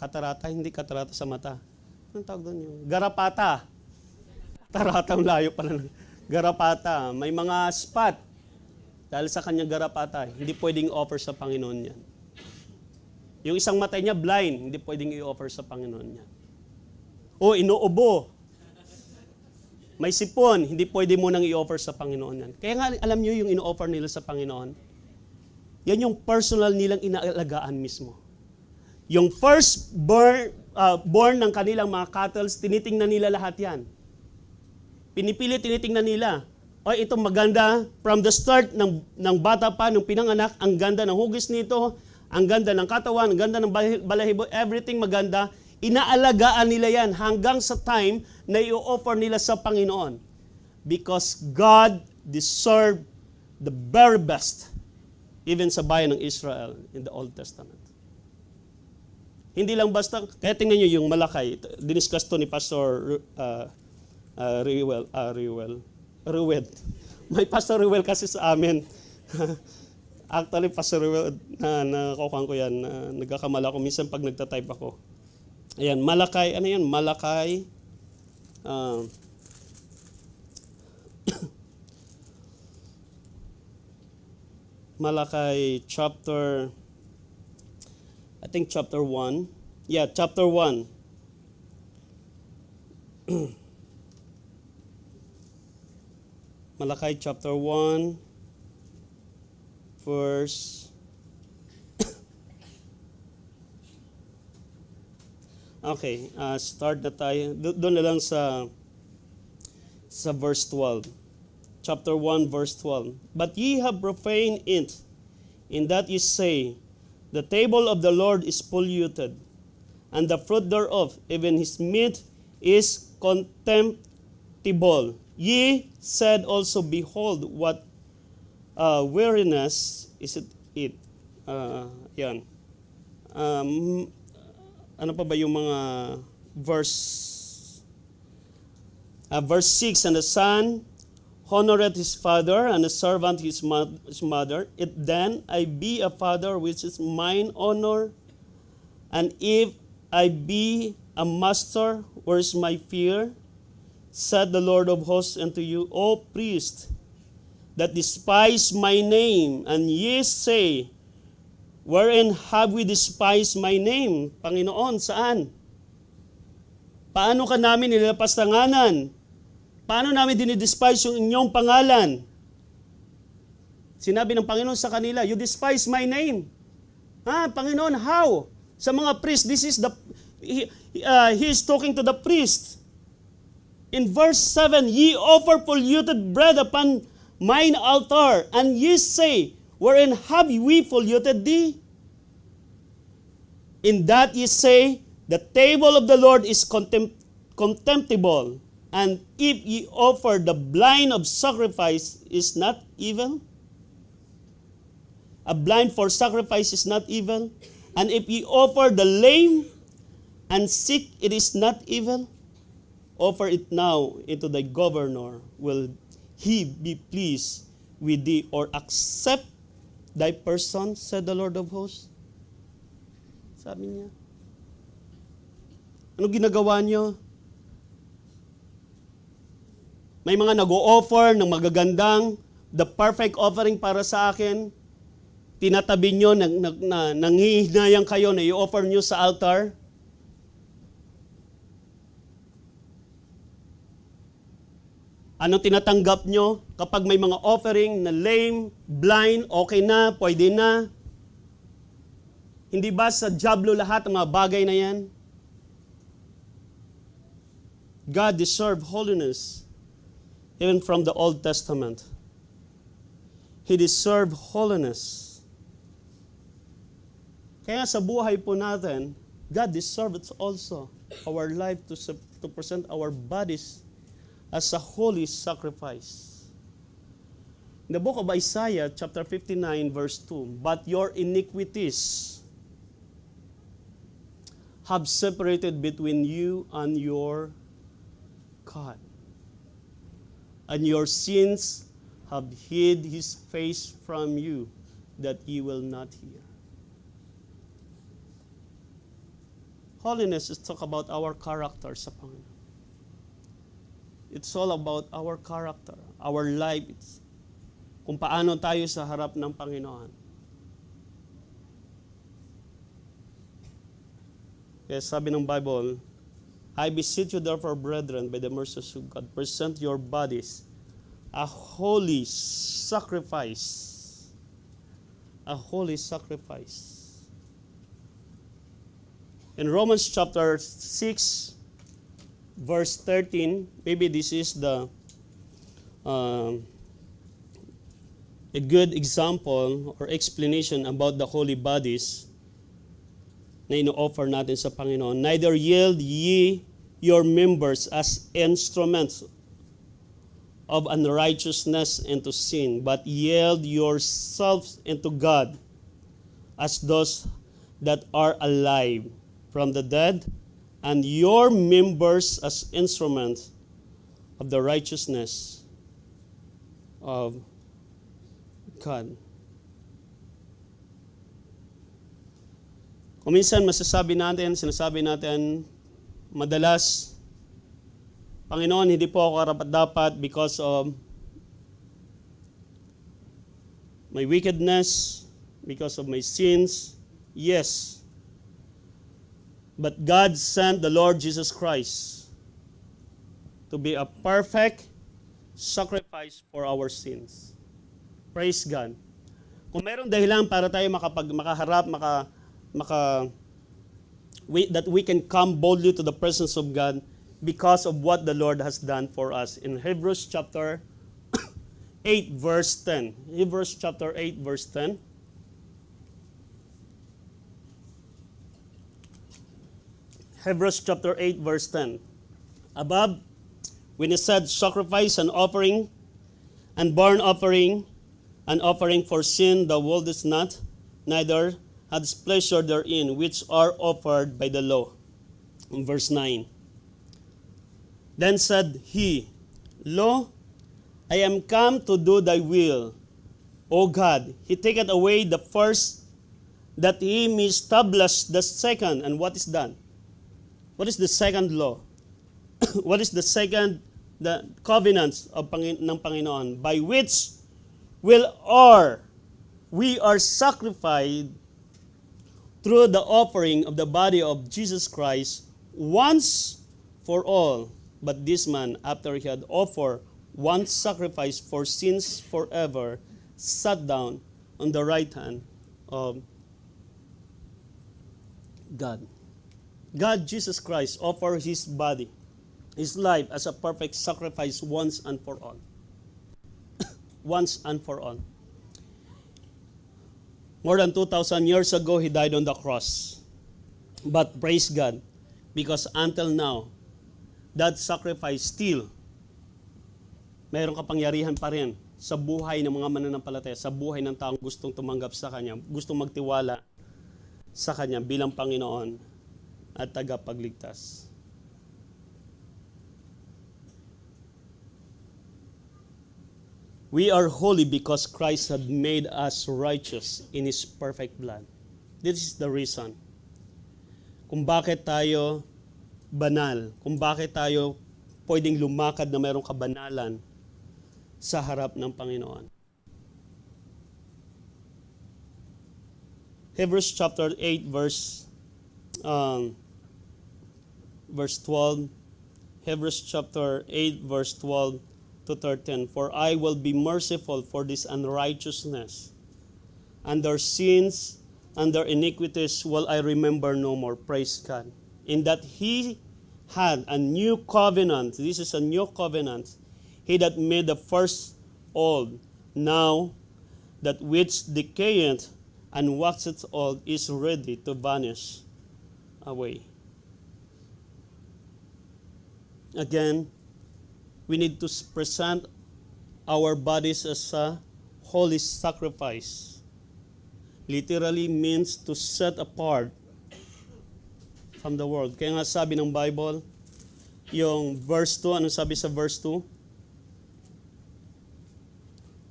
Katarata, hindi katarata sa mata. Anong tawag doon yung? Garapata. Tarata, ang layo pala. Garapata. May mga spot. Dahil sa kanyang garapata, hindi pwedeng i-offer sa Panginoon yan. Yung isang mata niya blind, hindi pwedeng i-offer sa Panginoon niya. O inuubo. May sipon, hindi pwede mo nang i-offer sa Panginoon yan. Kaya nga alam niyo yung ino-offer nila sa Panginoon, yan yung personal nilang inaalagaan mismo. Yung first born ng kanilang mga cattle, tinitingnan nila lahat yan. Pinipili, tinitingnan nila. O ito maganda, from the start ng bata pa, nung pinanganak, ang ganda ng hugis nito, ang ganda ng katawan, ang ganda ng balahibo, everything maganda. Inaalagaan nila yan hanggang sa time na i-offer nila sa Panginoon. Because God deserved the very best, even sa bayan ng Israel in the Old Testament. Hindi lang basta, kaya tingnan nyo yung Malakay, diniscuss to ni Pastor Ruel. May Pastor Ruel kasi sa amin. Actually, Pastor Ruel, nakukuhan ko yan, nagkakamala ko minsan pag nagtatype ako. Ayan, Malakay, ano yan? Malakay, Malakay chapter, I think chapter 1. Yeah, chapter 1. Malakay chapter 1, verse okay, start na tayo. Doon na lang sa verse 12. Chapter 1, verse 12. But ye have profaned it, in that ye say, the table of the Lord is polluted, and the fruit thereof, even his meat, is contemptible. Ye said also, behold, what weariness is it? Yan. Ano pa ba yung mga verse 6, and the son honoreth his father, and the servant his mother. If then I be a father, which is mine honor, and if I be a master, where is my fear? Said the Lord of hosts unto you, O priest, that despise my name, and ye say, wherein have we despised my name? Panginoon, saan? Paano ka namin nilalapastanganan? Paano namin dinidespise yung inyong pangalan? Sinabi ng Panginoon sa kanila, you despise my name. Panginoon, how? Sa mga priest, this is he is talking to the priest. In verse 7, ye offer polluted bread upon mine altar, and ye say, wherein have we polluted thee? In that ye say, the table of the Lord is contemptible, and if ye offer the blind of sacrifice, is not evil? A blind for sacrifice is not evil? And if ye offer the lame and sick, it is not evil? Offer it now into thy governor. Will he be pleased with thee, or accept thy person, said the Lord of hosts? Sabi niya. Ano ginagawa niyo? May mga nag-o-offer ng magagandang, the perfect offering para sa akin. Tinatabi niyo, nangihinayang kayo na i-offer niyo sa altar. Anong tinatanggap nyo kapag may mga offering na lame, blind, okay na, pwede na? Hindi ba sa Diablo lahat ang mga bagay na yan? God deserved holiness even from the Old Testament. He deserved holiness. Kaya sa buhay po natin, God deserves also our life to present our bodies as a holy sacrifice. In the book of Isaiah, chapter 59, verse 2, but your iniquities have separated between you and your God, and your sins have hid his face from you, that ye will not hear. Holiness is talk about our character sa Panginoon. It's all about our character, our life. Kung paano tayo sa harap ng Panginoon. Kaya sabi ng Bible, I beseech you therefore, brethren, by the mercies of God, present your bodies a holy sacrifice. A holy sacrifice. In Romans chapter 6, verse 13, maybe this is a good example or explanation about the holy bodies na ino-offer natin sa Panginoon. Neither yield ye your members as instruments of unrighteousness into sin, but yield yourselves into God as those that are alive from the dead, and your members as instruments of the righteousness of God. Kung minsan sinasabi natin, madalas, Panginoon, hindi po ako karapat-dapat because of my wickedness, because of my sins. Yes. But God sent the Lord Jesus Christ to be a perfect sacrifice for our sins. Praise God. Kung mayroong dahilan para tayo makaharap, that we can come boldly to the presence of God because of what the Lord has done for us. In Hebrews chapter 8, verse 10. Hebrews chapter 8, verse 10. Hebrews chapter 8, verse 10. Above, when it said sacrifice and offering, and burnt offering, and offering for sin, thou wouldest not, neither hadst pleasure therein, which are offered by the law. In verse 9. Then said he, Lo, I am come to do thy will, O God. He taketh away the first, that he may establish the second. And what is done? What is the second law? What is the second, the covenants ng Panginoon, by which we are sacrificed through the offering of the body of Jesus Christ once for all. But this man, after he had offered one sacrifice for sins forever, sat down on the right hand of God. God, Jesus Christ, offered his body, his life as a perfect sacrifice once and for all. Once and for all. More than 2,000 years ago, he died on the cross. But praise God, because until now, that sacrifice still, mayroong kapangyarihan pa rin sa buhay ng mga mananampalataya, sa buhay ng taong gustong tumanggap sa Kanya, gustong magtiwala sa Kanya bilang Panginoon at tagapagligtas. We are holy because Christ had made us righteous in His perfect blood. This is the reason kung bakit tayo banal, kung bakit tayo pwedeng lumakad na mayroong kabanalan sa harap ng Panginoon. Hebrews chapter 8 verse 12. Hebrews chapter 8 verse 12 to 13. For I will be merciful for this unrighteousness, and their sins and their iniquities will I remember no more. Praise God. In that He had a new covenant. This is a new covenant. He that made the first old, now that which decayeth and waxeth old is ready to vanish away. Again, we need to present our bodies as a holy sacrifice. Literally means to set apart from the world. Kaya nga sabi ng Bible, yung verse 2, ano sabi sa verse 2?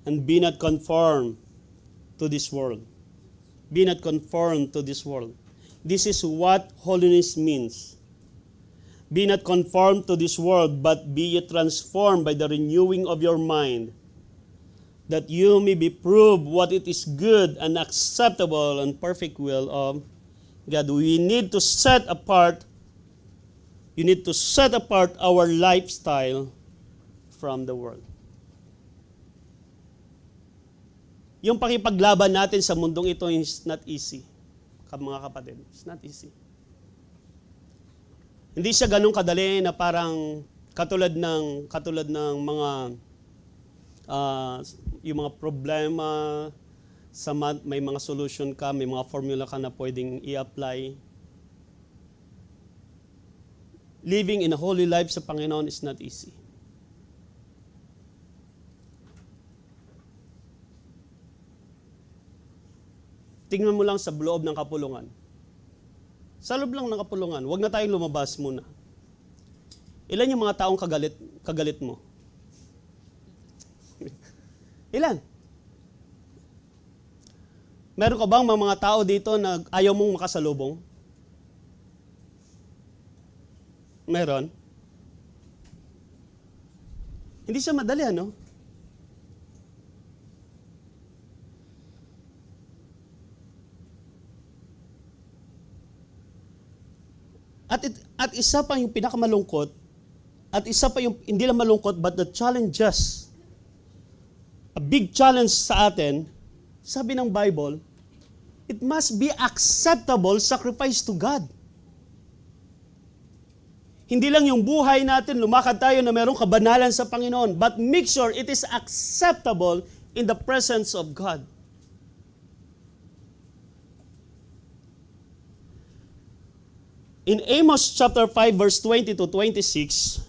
And be not conformed to this world. Be not conformed to this world. This is what holiness means. Be not conformed to this world, but be ye transformed by the renewing of your mind, that you may be proved what it is good and acceptable and perfect will of God. We need to set apart, you need to set apart our lifestyle from the world. Yung pakipaglaban natin sa mundong ito is not easy. Mga kapatid, it's not easy. Hindi siya ganun kadali na parang katulad ng mga yung mga problema sa may mga solution ka, may mga formula ka na pwedeng i-apply. Living in a holy life sa Panginoon is not easy. Tingnan mo lang sa loob ng kapulungan. Sa loob lang ng kapulungan, huwag na tayong lumabas muna. Ilan yung mga taong kagalit mo? Ilan? Meron ka bang mga tao dito na ayaw mong makasalubong? Meron? Hindi siya madali, ano? At isa pa yung pinakamalungkot, at isa pa yung hindi lang malungkot, but the challenges, a big challenge sa atin, sabi ng Bible, it must be acceptable sacrifice to God. Hindi lang yung buhay natin, lumakad tayo na mayroong kabanalan sa Panginoon, but make sure it is acceptable in the presence of God. In Amos chapter 5 verse 20 to 26,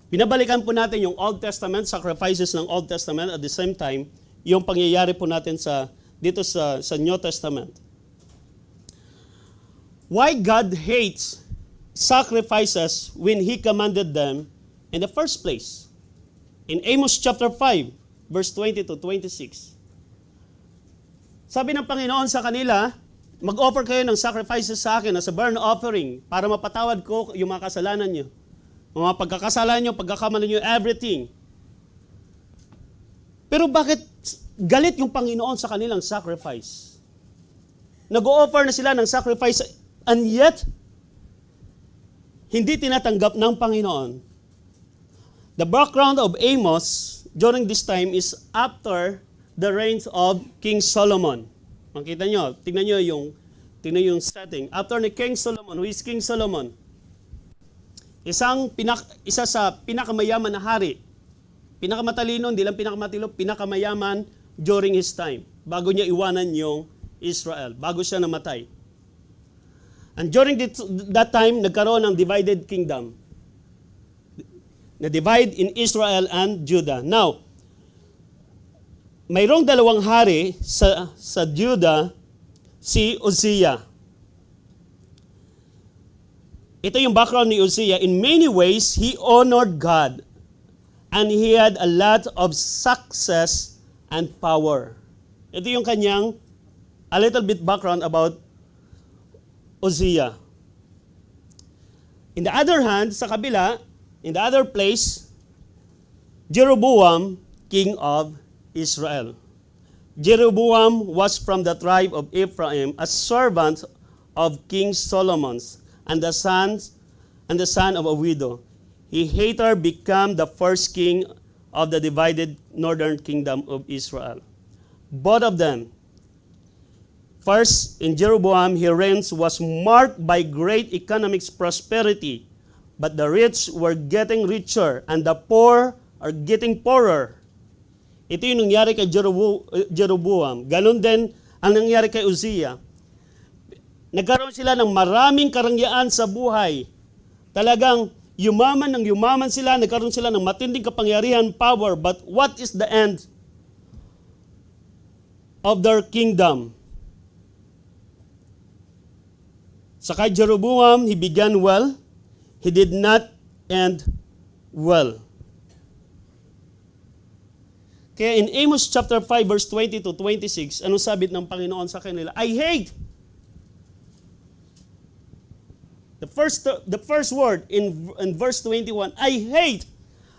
binabalikan po natin yung Old Testament, sacrifices ng Old Testament, at the same time, yung pangyayari po natin dito sa New Testament. Why God hates sacrifices when He commanded them in the first place? In Amos chapter 5, verse 20 to 26. Sabi ng Panginoon sa kanila, mag-offer kayo ng sacrifices sa akin as a burnt offering para mapatawad ko yung mga kasalanan nyo. Mga pagkakasalanan nyo, pagkakamali nyo, everything. Pero bakit galit yung Panginoon sa kanilang sacrifice? Nag-o-offer na sila ng sacrifice and yet, hindi tinatanggap ng Panginoon. The background of Amos during this time is after the reign of King Solomon. Makita nyo, tingnan nyo yung setting. After ni King Solomon, who is King Solomon? Isa sa pinakamayaman na hari. Pinakamatalino, hindi lang pinakamatalino, pinakamayaman during his time. Bago niya iwanan yung Israel, bago siya namatay. And during that time, nagkaroon ng divided kingdom. Na-divide in Israel and Judah. Now, mayroong dalawang hari sa Judah, si Uzziah. Ito yung background ni Uzziah. In many ways, he honored God. And he had a lot of success and power. Ito yung kanyang, a little bit background about Uzziah. In the other hand, sa kabila, in the other place, Jeroboam, king of Israel. Jeroboam was from the tribe of Ephraim, a servant of King Solomon's, and the son of a widow. He later became the first king of the divided northern kingdom of Israel. Both of them, first, in Jeroboam, his reign was marked by great economic prosperity, but the rich were getting richer and the poor are getting poorer. Ito yung nangyari kay Jeroboam. Ganon din ang nangyari kay Uzziah. Nagkaroon sila ng maraming karangyaan sa buhay. Talagang yumaman sila, nagkaroon sila ng matinding kapangyarihan, power, but what is the end of their kingdom? Sa kay Jeroboam, he began well, he did not end well. Kaya in Amos chapter 5 verse 20 to 26, anong sabi ng Panginoon sa kanila? I hate. The first word in verse 21, I hate,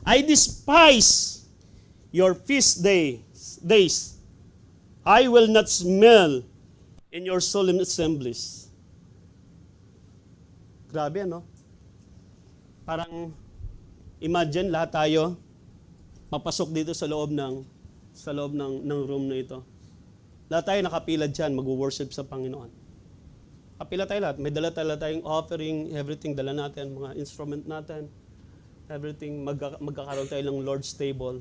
I despise your feast days. I will not smell in your solemn assemblies. Grabe, ano? Parang imagine lahat tayo papasok dito sa loob ng room na ito. Lahat tayo nakapila diyan, mag-worship sa Panginoon. Kapila tayo lahat, may dala tayong offering, everything dala natin, mga instrument natin, everything, magkakaroon tayo ng Lord's table.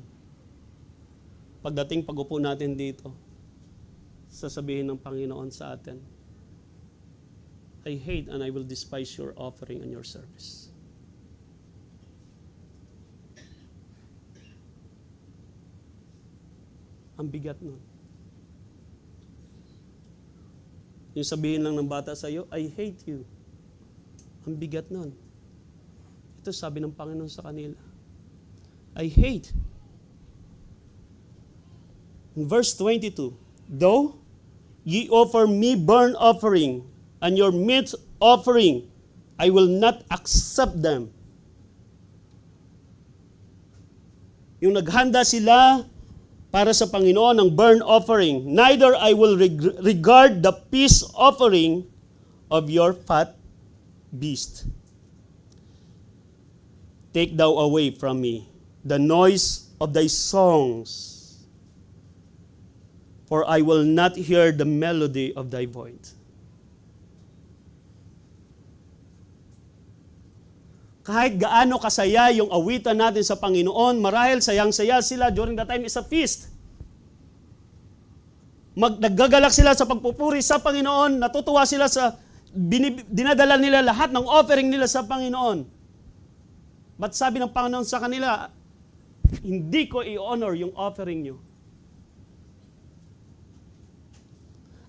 Pag-upo natin dito, sasabihin ng Panginoon sa atin, I hate and I will despise your offering and your service. Ang bigat nun. Yung sabihin lang ng bata sa iyo, I hate you. Ang bigat nun. Ito sabi ng Panginoon sa kanila. I hate. In verse 22, though ye offer me burnt offering and your meat offering, I will not accept them. Yung naghanda sila para sa Panginoon ng burnt offering, neither I will regard the peace offering of your fat beast. Take thou away from me the noise of thy songs, for I will not hear the melody of thy voice. Kahit gaano kasaya yung awitan natin sa Panginoon, marahil sayang-saya sila during that time is a feast. Naggagalak sila sa pagpupuri sa Panginoon, natutuwa sila sa dinadala nila lahat ng offering nila sa Panginoon. But sabi ng Panginoon sa kanila, hindi ko i-honor yung offering nyo.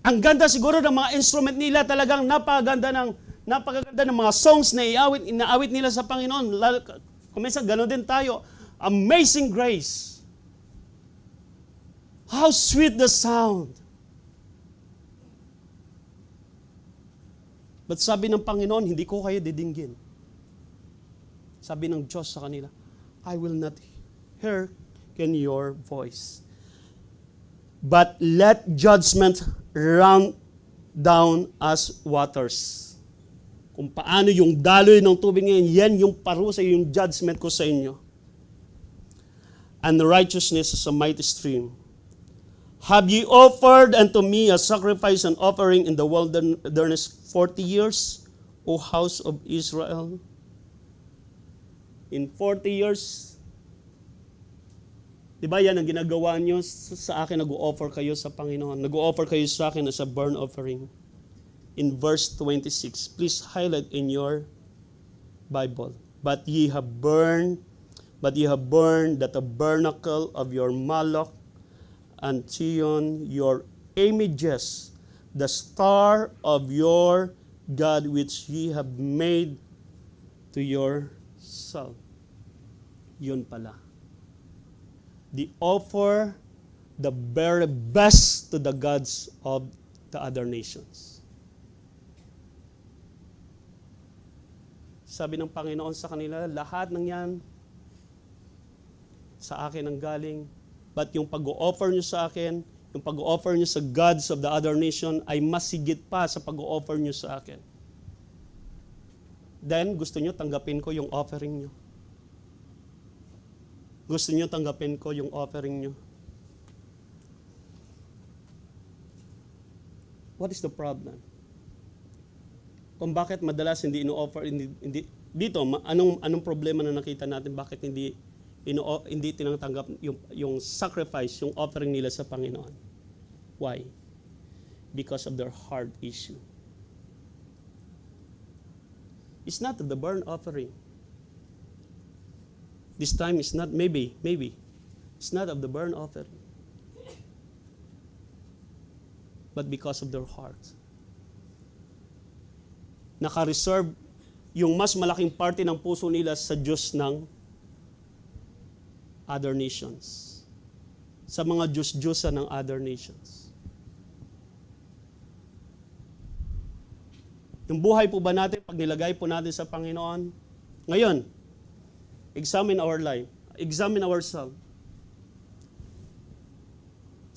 Ang ganda siguro ng mga instrument nila, talagang napakaganda ng mga songs na inaawit nila sa Panginoon. Kuminsan, gano'n din tayo. Amazing grace. How sweet the sound. But sabi ng Panginoon, hindi ko kayo didinggin. Sabi ng Diyos sa kanila, I will not hearken your voice. but let judgment run down as waters. Kung paano yung daloy ng tubig ngayon, yan yung parusa, yung judgment ko sa inyo. And righteousness is a mighty stream. Have ye offered unto me a sacrifice and offering in the wilderness 40 years, O house of Israel? In 40 years, di ba yan ang ginagawa nyo sa akin, nag-o-offer kayo sa Panginoon. Nag-o-offer kayo sa akin as a burnt offering. In verse 26, please highlight in your Bible. But ye have burned the tabernacle of your Moloch, and Chion your images, the star of your God which ye have made to yourself. Yun pala. They offer the very best to the gods of the other nations. Sabi ng Panginoon sa kanila, lahat ng yan sa akin ang galing. But yung pag-o-offer nyo sa akin, yung pag-o-offer nyo sa gods of the other nation ay mas higit pa sa pag-o-offer nyo sa akin. Then, gusto nyo tanggapin ko yung offering nyo. Gusto nyo tanggapin ko yung offering nyo. What is the problem? Kung bakit madalas hindi ino-offer, hindi dito, anong problema na nakita natin, bakit hindi tinatanggap yung sacrifice, yung offering nila sa Panginoon? Why? Because of their heart issue. It's not the burnt offering. This time it's not, maybe, it's not of the burnt offering. But because of their heart. Naka-reserve yung mas malaking parte ng puso nila sa Diyos ng other nations. Sa mga Diyos-Diyosa ng other nations. Yung buhay po ba natin, pag nilagay po natin sa Panginoon, ngayon, examine our life. Examine ourselves.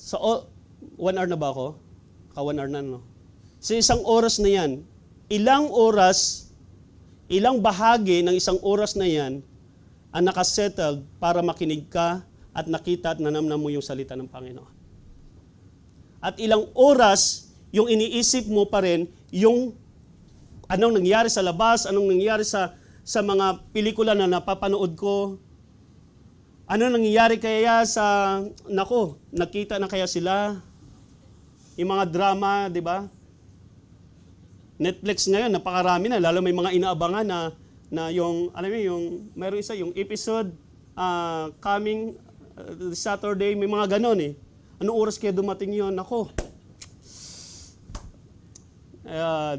Sa 1 hour na ba ako? 1 hour na, no? Sa isang oras na yan, ilang bahagi ng isang oras na yan ang nakasettled para makinig ka at nakita at nanamnam mo yung salita ng Panginoon. At ilang oras yung iniisip mo pa rin yung anong nangyari sa labas, anong nangyari sa mga pelikula na napapanood ko, ano nangyayari kaya sa, nakita na kaya sila, yung mga drama, di ba? Netflix ngayon, napakarami na, lalo may mga inaabangan na yung, alam mo yung, mayroon isa, yung episode coming Saturday, may mga ganon eh. Anong oras kaya dumating yun?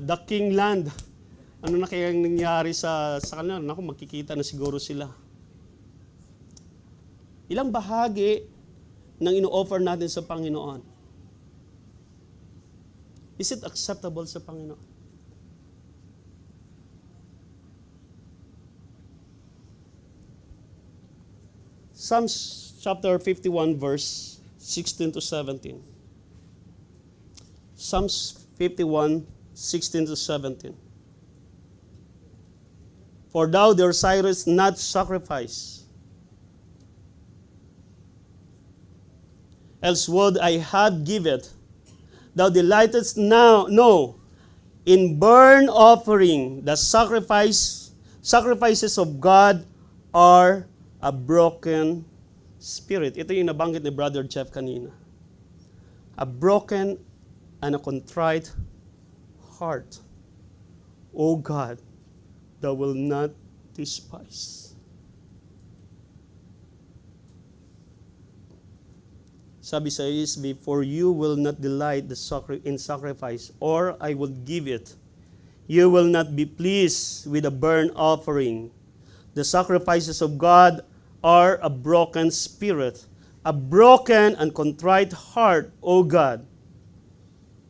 The King Land. Ano na kaya nangyari sa kanila? Magkikita na siguro sila. Ilang bahagi ng ino-offer natin sa Panginoon? Is it acceptable sa Panginoon? Psalms chapter 51 verse 16 to 17. Psalms 51, 16 to 17. For thou desirest not sacrifice, else would I have given. Thou delightest in burnt offering. The sacrifices of God are a broken spirit. Ito yung nabanggit ni Brother Jeff kanina. A broken and a contrite heart. O God, thou will not despise. Sabi sa ESV, for you will not delight in sacrifice, or I will give it. You will not be pleased with a burnt offering. The sacrifices of God are a broken spirit, a broken and contrite heart, O God,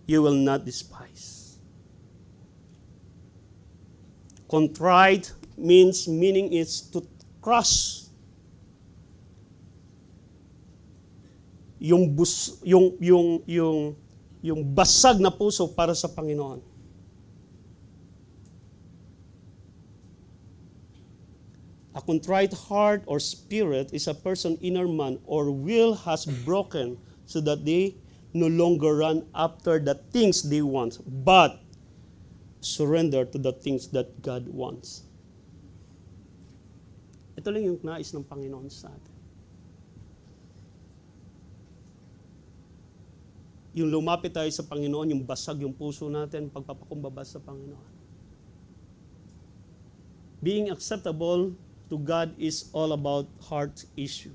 you will not despise. Contrite meaning is to crush yung basag na puso para sa Panginoon. A contrite heart or spirit is a person inner man or will has broken so that they no longer run after the things they want, but surrender to the things that God wants. Ito lang yung nais ng Panginoon sa atin. Yung lumapit tayo sa Panginoon, yung basag yung puso natin, pagpapakumbaba sa Panginoon. Being acceptable to God is all about heart issue.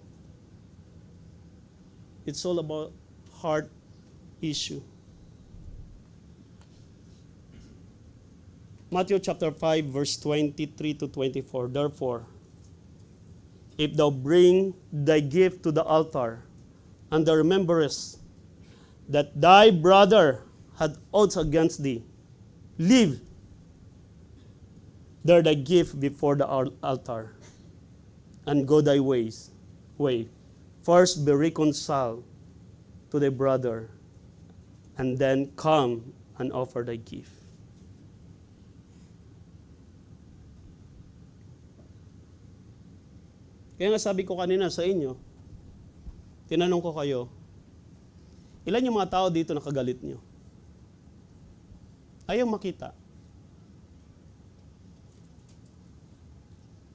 It's all about heart issue. Matthew chapter 5 verse 23 to 24. Therefore, if thou bring thy gift to the altar, and thou rememberest that thy brother had ought against thee, leave there thy gift before the altar, and go thy way. First be reconciled to thy brother, and then come and offer thy gift. Kaya nga sabi ko kanina sa inyo, tinanong ko kayo, ilan yung mga tao dito nakagalit nyo? Ayaw makita.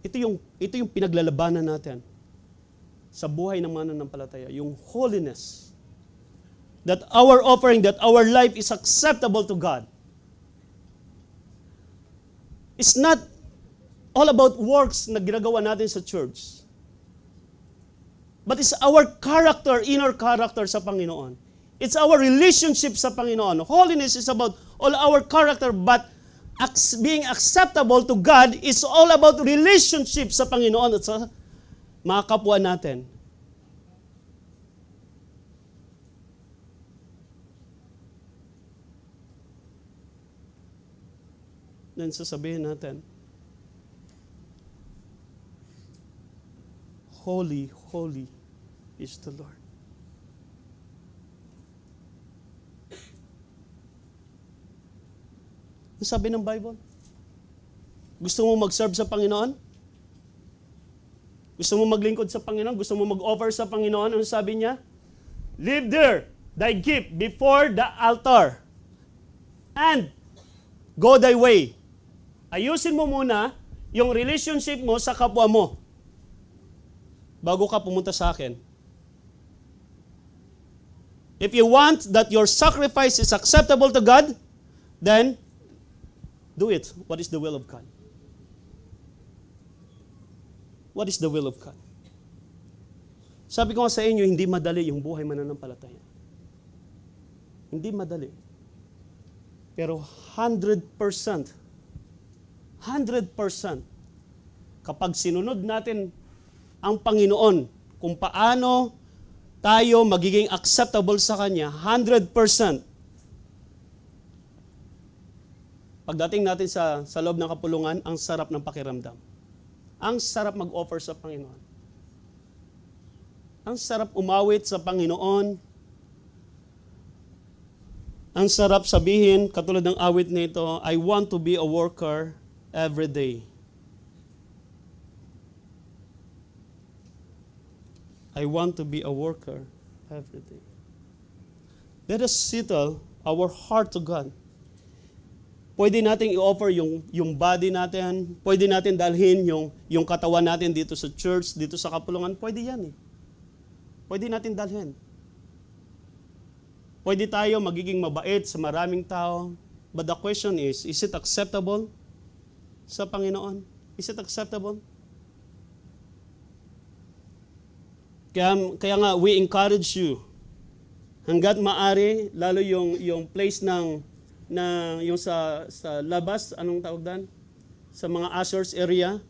Ito yung pinaglalabanan natin sa buhay ng mananampalataya, yung holiness. That our offering, that our life is acceptable to God. It's not all about works na ginagawa natin sa church. But it's our character, inner character sa Panginoon. It's our relationship sa Panginoon. Holiness is about all our character, but being acceptable to God is all about relationship sa Panginoon at sa mga kapwa natin. Then sasabihin natin, holy, holy is the Lord. Ano sabi ng Bible? Gusto mo mag-serve sa Panginoon? Gusto mo maglingkod sa Panginoon? Gusto mo mag-offer sa Panginoon? Ano sabi niya? Leave there thy gift before the altar and go thy way. Ayusin mo muna yung relationship mo sa kapwa mo bago ka pumunta sa akin. If you want that your sacrifice is acceptable to God, then do it. What is the will of God? What is the will of God? Sabi ko nga sa inyo, hindi madali yung buhay mananampalataya. Hindi madali. Pero 100%, kapag sinunod natin ang Panginoon, kung paano tayo magiging acceptable sa Kanya, 100%. Pagdating natin sa loob ng kapulungan, ang sarap ng pakiramdam. Ang sarap mag-offer sa Panginoon. Ang sarap umawit sa Panginoon. Ang sarap sabihin, katulad ng awit nito, I want to be a worker every day. I want to be a worker every day. Let us settle our heart to God. Pwede natin i-offer yung body natin, pwede natin dalhin yung katawan natin dito sa church, dito sa kapulungan, pwede yan eh. Pwede natin dalhin. Pwede tayo magiging mabait sa maraming tao, but the question is it acceptable sa Panginoon? Is it acceptable? Kaya nga, we encourage you, hanggat maaari, lalo yung place yung sa labas, anong tawag dan? Sa mga ushers area,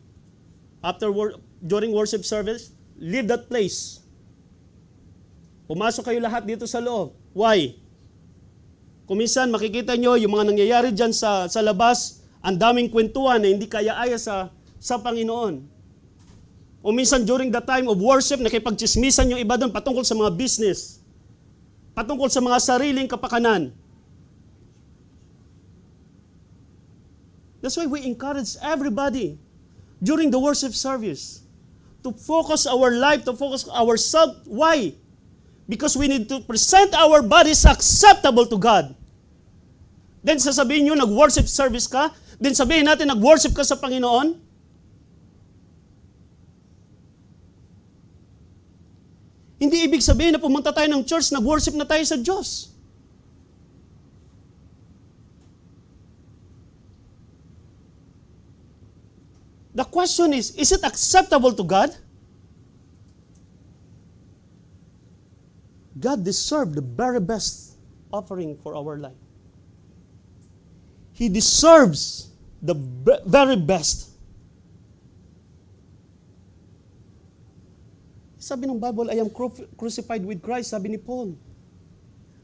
during worship service, leave that place. Pumasok kayo lahat dito sa loob. Why? Kung minsan makikita nyo yung mga nangyayari dyan sa labas, ang daming kwentuhan na hindi kaya-aya sa Panginoon. O minsan during the time of worship, nakipagchismisan yung iba doon patungkol sa mga business. patungkol sa mga sariling kapakanan. That's why we encourage everybody during the worship service to focus our life, to focus ourselves. Why? Because we need to present our bodies acceptable to God. Then sasabihin nyo, nag-worship service ka. Then sabihin natin, nag-worship ka sa Panginoon. Hindi ibig sabihin na pumunta tayo ng church, nag-worship na tayo sa Diyos. The question is it acceptable to God? God deserves the very best offering for our life. He deserves the very best. Sabi ng Bible, I am crucified with Christ, sabi ni Paul.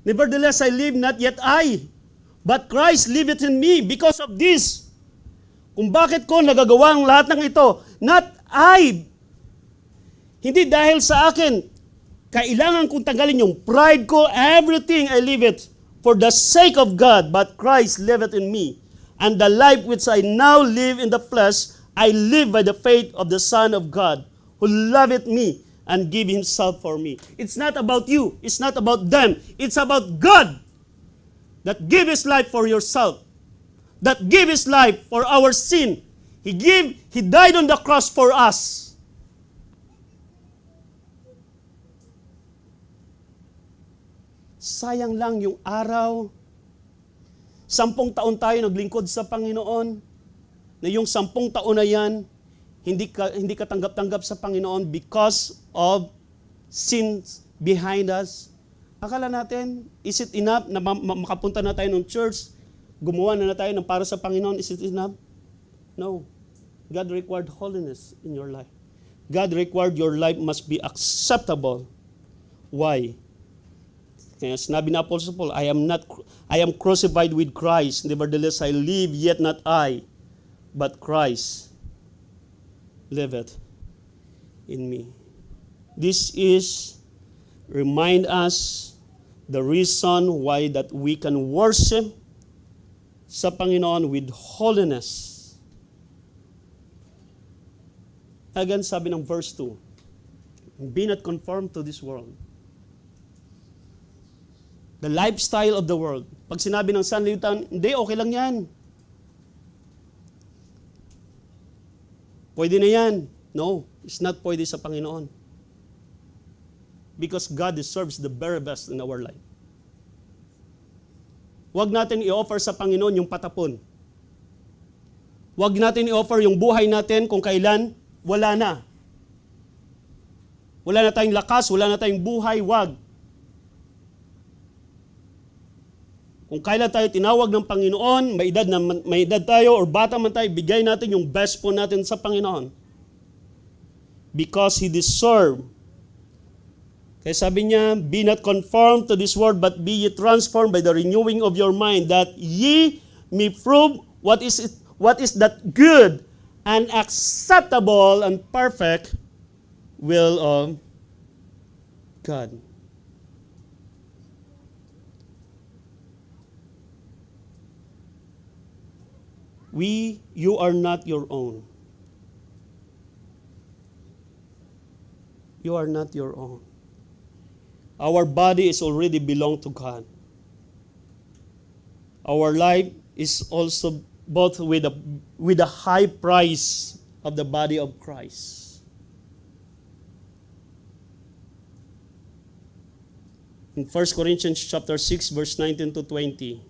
Nevertheless, I live, not yet I, but Christ liveth in me. Because of this, kung bakit ko nagagawa ang lahat ng ito, not I. Hindi dahil sa akin, kailangan kong tanggalin yung pride ko, everything I leave it for the sake of God, but Christ liveth in me. And the life which I now live in the flesh, I live by the faith of the Son of God, who loveth me and gave himself for me. It's not about you. It's not about them. It's about God that gave his life for yourself, that gave his life for our sin. He died on the cross for us. Sayang lang yung araw. 10 taon tayo naglingkod sa Panginoon, na yung 10 taon na yan, hindi ka tanggap-tanggap sa Panginoon because of sins behind us. Akala natin, is it enough na makapunta na tayo ng church, gumawa na tayo ng para sa Panginoon, is it enough? No. God required holiness in your life. God required your life must be acceptable. Why? Kaya sinabi na Apostle Paul, I am crucified with Christ. Nevertheless, I live, yet not I, but Christ liveth in me. This is remind us the reason why that we can worship sa Panginoon with holiness. Again, sabi ng verse 2, be not conformed to this world. The lifestyle of the world. Pag sinabi ng sanlibutan, hindi, okay lang yan. Pwede na yan. No, it's not pwede sa Panginoon. Because God deserves the very best in our life. Huwag natin i-offer sa Panginoon yung patapon. Huwag natin i-offer yung buhay natin kung kailan wala na. Wala na tayong lakas, wala na tayong buhay, wag. Kung kailan tayo tinawag ng Panginoon, may edad tayo or bata man tayo, bigay natin yung best po natin sa Panginoon. Because He deserved. Kaya sabi niya, be not conformed to this world, but be ye transformed by the renewing of your mind, that ye may prove what is that good and acceptable and perfect will of God. You are not your own. You are not your own. Our body is already belong to God. Our life is also bought with a high price of the body of Christ. In 1 Corinthians chapter 6 verse 19 to 20.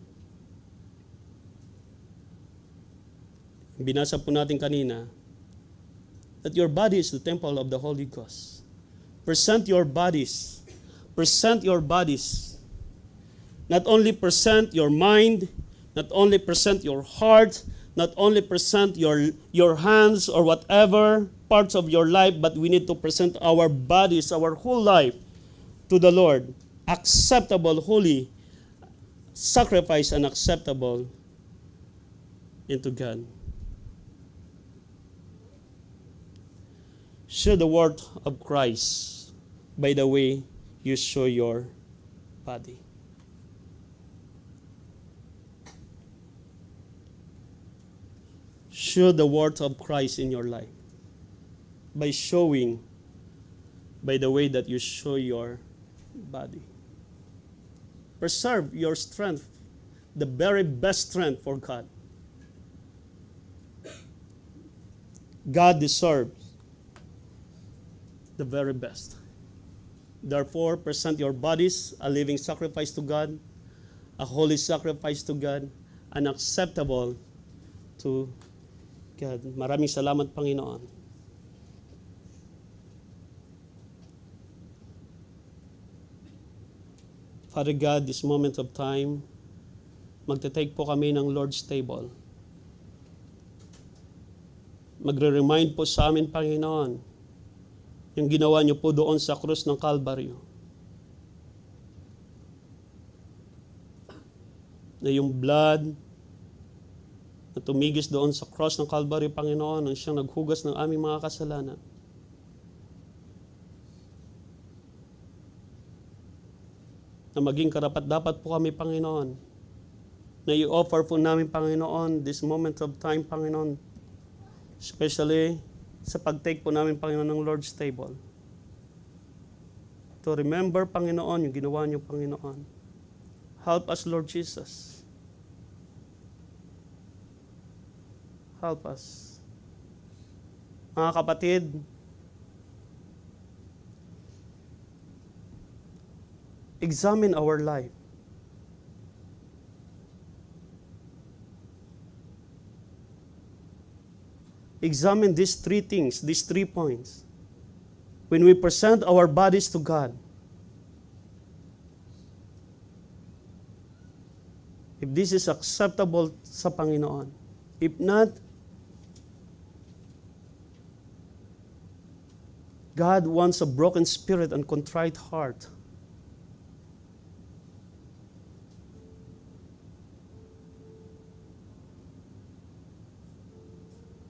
Binasa po natin kanina, that your body is the temple of the Holy Ghost. Present your bodies. Present your bodies. Not only present your mind, not only present your heart, not only present your hands or whatever parts of your life, but we need to present our bodies, our whole life to the Lord. Acceptable, holy, sacrifice and acceptable into God. Show the word of Christ by the way you show your body. Show the worth of Christ in your life by the way that you show your body. Preserve your strength, the very best strength for God. God deserves the very best. Therefore, present your bodies a living sacrifice to God, a holy sacrifice to God, and acceptable to God. Maraming salamat, Panginoon. Father God, this moment of time, magte-take po kami ng Lord's table. Magre-remind po sa amin, Panginoon, yung ginawa niyo po doon sa krus ng Kalbaryo. Na yung blood na tumigis doon sa cross ng Kalbaryo, Panginoon, ang siyang naghugas ng aming mga kasalanan. Na maging karapat-dapat po kami, Panginoon, na i-offer po namin, Panginoon, this moment of time, Panginoon, especially sa pag-take po namin, Panginoon, ng Lord's table. To remember, Panginoon, yung ginawa niyo, Panginoon. Help us, Lord Jesus. Help us. Mga kapatid, examine our life. Examine these three things, these 3 points. When we present our bodies to God, if this is acceptable sa Panginoon. If not, God wants a broken spirit and contrite heart.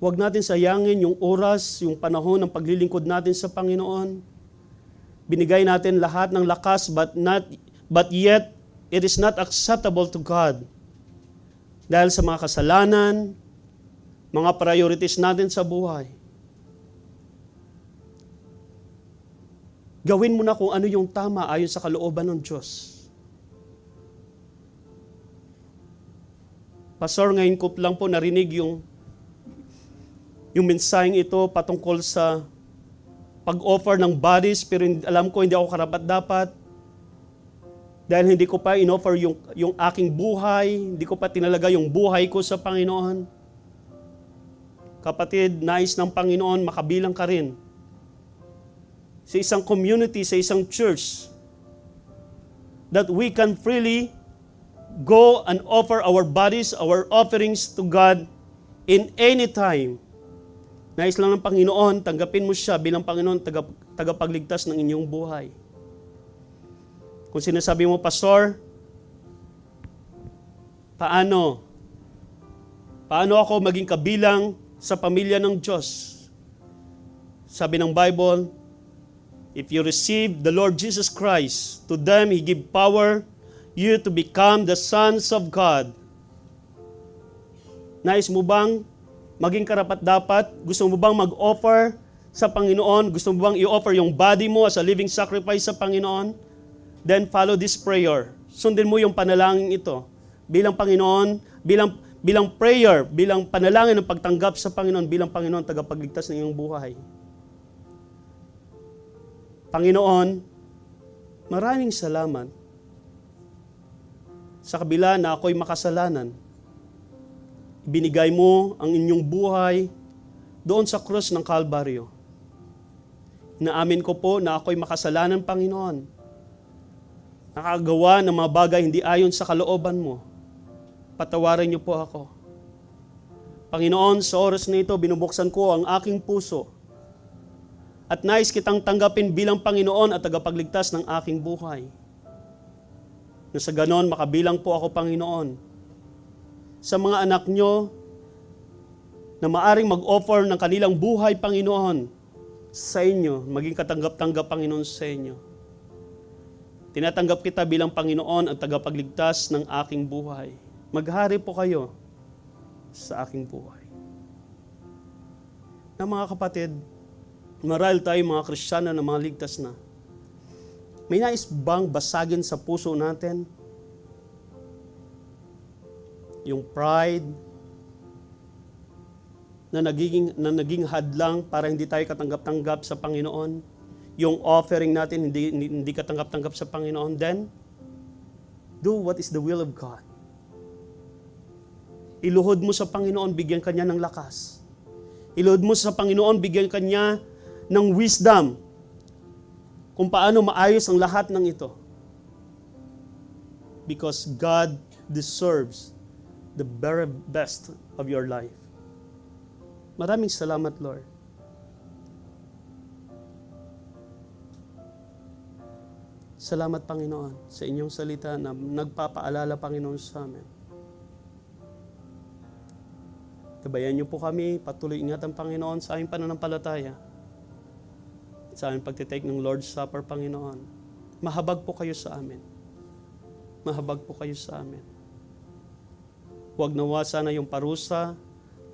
Huwag natin sayangin yung oras, yung panahon ng paglilingkod natin sa Panginoon. Binigay natin lahat ng lakas, but yet it is not acceptable to God. Dahil sa mga kasalanan, mga priorities natin sa buhay. Gawin mo na kung ano yung tama ayon sa kalooban ng Diyos. Pastor, ngayon ko lang po narinig yung mensaheng ito patungkol sa pag-offer ng bodies, pero alam ko hindi ako karapat-dapat dahil hindi ko pa in-offer yung aking buhay, hindi ko pa tinalaga yung buhay ko sa Panginoon. Kapatid, nais ng Panginoon makabilang ka rin sa isang community, sa isang church, that we can freely go and offer our bodies, our offerings to God in any time. Nais lang ng Panginoon, tanggapin mo siya bilang Panginoon, tagapagligtas ng inyong buhay. Kung sinasabi mo, Pastor, paano ako maging kabilang sa pamilya ng Diyos? Sabi ng Bible, if you receive the Lord Jesus Christ, to them He give power you to become the sons of God. Nais mo bang maging karapat-dapat? Gusto mo bang mag-offer sa Panginoon? Gusto mo bang i-offer yung body mo as a living sacrifice sa Panginoon? Then follow this prayer. Sundin mo yung panalangin ito. Bilang Panginoon, bilang prayer, bilang panalangin ng pagtanggap sa Panginoon, bilang Panginoon tagapagligtas ng iyong buhay. Panginoon, maraming salamat sa kabila na ako'y makasalanan. Binigay mo ang inyong buhay doon sa krus ng Kalbaryo. Inaamin ko po na ako'y makasalanan, Panginoon. Nakagawa ng mga bagay hindi ayon sa kalooban mo. Patawarin niyo po ako. Panginoon, sa oras na ito, binubuksan ko ang aking puso at nais kitang tanggapin bilang Panginoon at tagapagligtas ng aking buhay. Na sa ganon, makabilang po ako, Panginoon, sa mga anak nyo na maaring mag-offer ng kanilang buhay, Panginoon, sa inyo, maging katanggap-tanggap, Panginoon, sa inyo. Tinatanggap kita bilang Panginoon at tagapagligtas ng aking buhay. Maghari po kayo sa aking buhay. Na mga kapatid, marahil tayo mga Kristiyano na mga ligtas na. May nais bang basagin sa puso natin yung pride na naging hadlang para hindi tayo katanggap-tanggap sa Panginoon? Yung offering natin hindi katanggap-tanggap sa Panginoon? Then, do what is the will of God. Iluhod mo sa Panginoon, bigyan ka niya ng lakas. Iluhod mo sa Panginoon, bigyan ka niya ng wisdom kung paano maayos ang lahat ng ito. Because God deserves the very best of your life. Maraming salamat, Lord. Salamat, Panginoon, sa inyong salita na nagpapaalala, Panginoon, sa amin. Gabayan niyo po kami, patuloy ingatan, Panginoon, sa aming pananampalataya. At sa aming pagtitake ng Lord's Supper, Panginoon. Mahabag po kayo sa amin. Mahabag po kayo sa amin. Huwag nawa sana yung parusa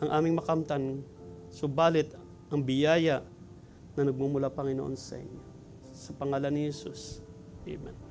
ang aming makamtan, subalit ang biyaya na nagmumula, Panginoon, sa inyo. Sa pangalan ni Jesus. Amen.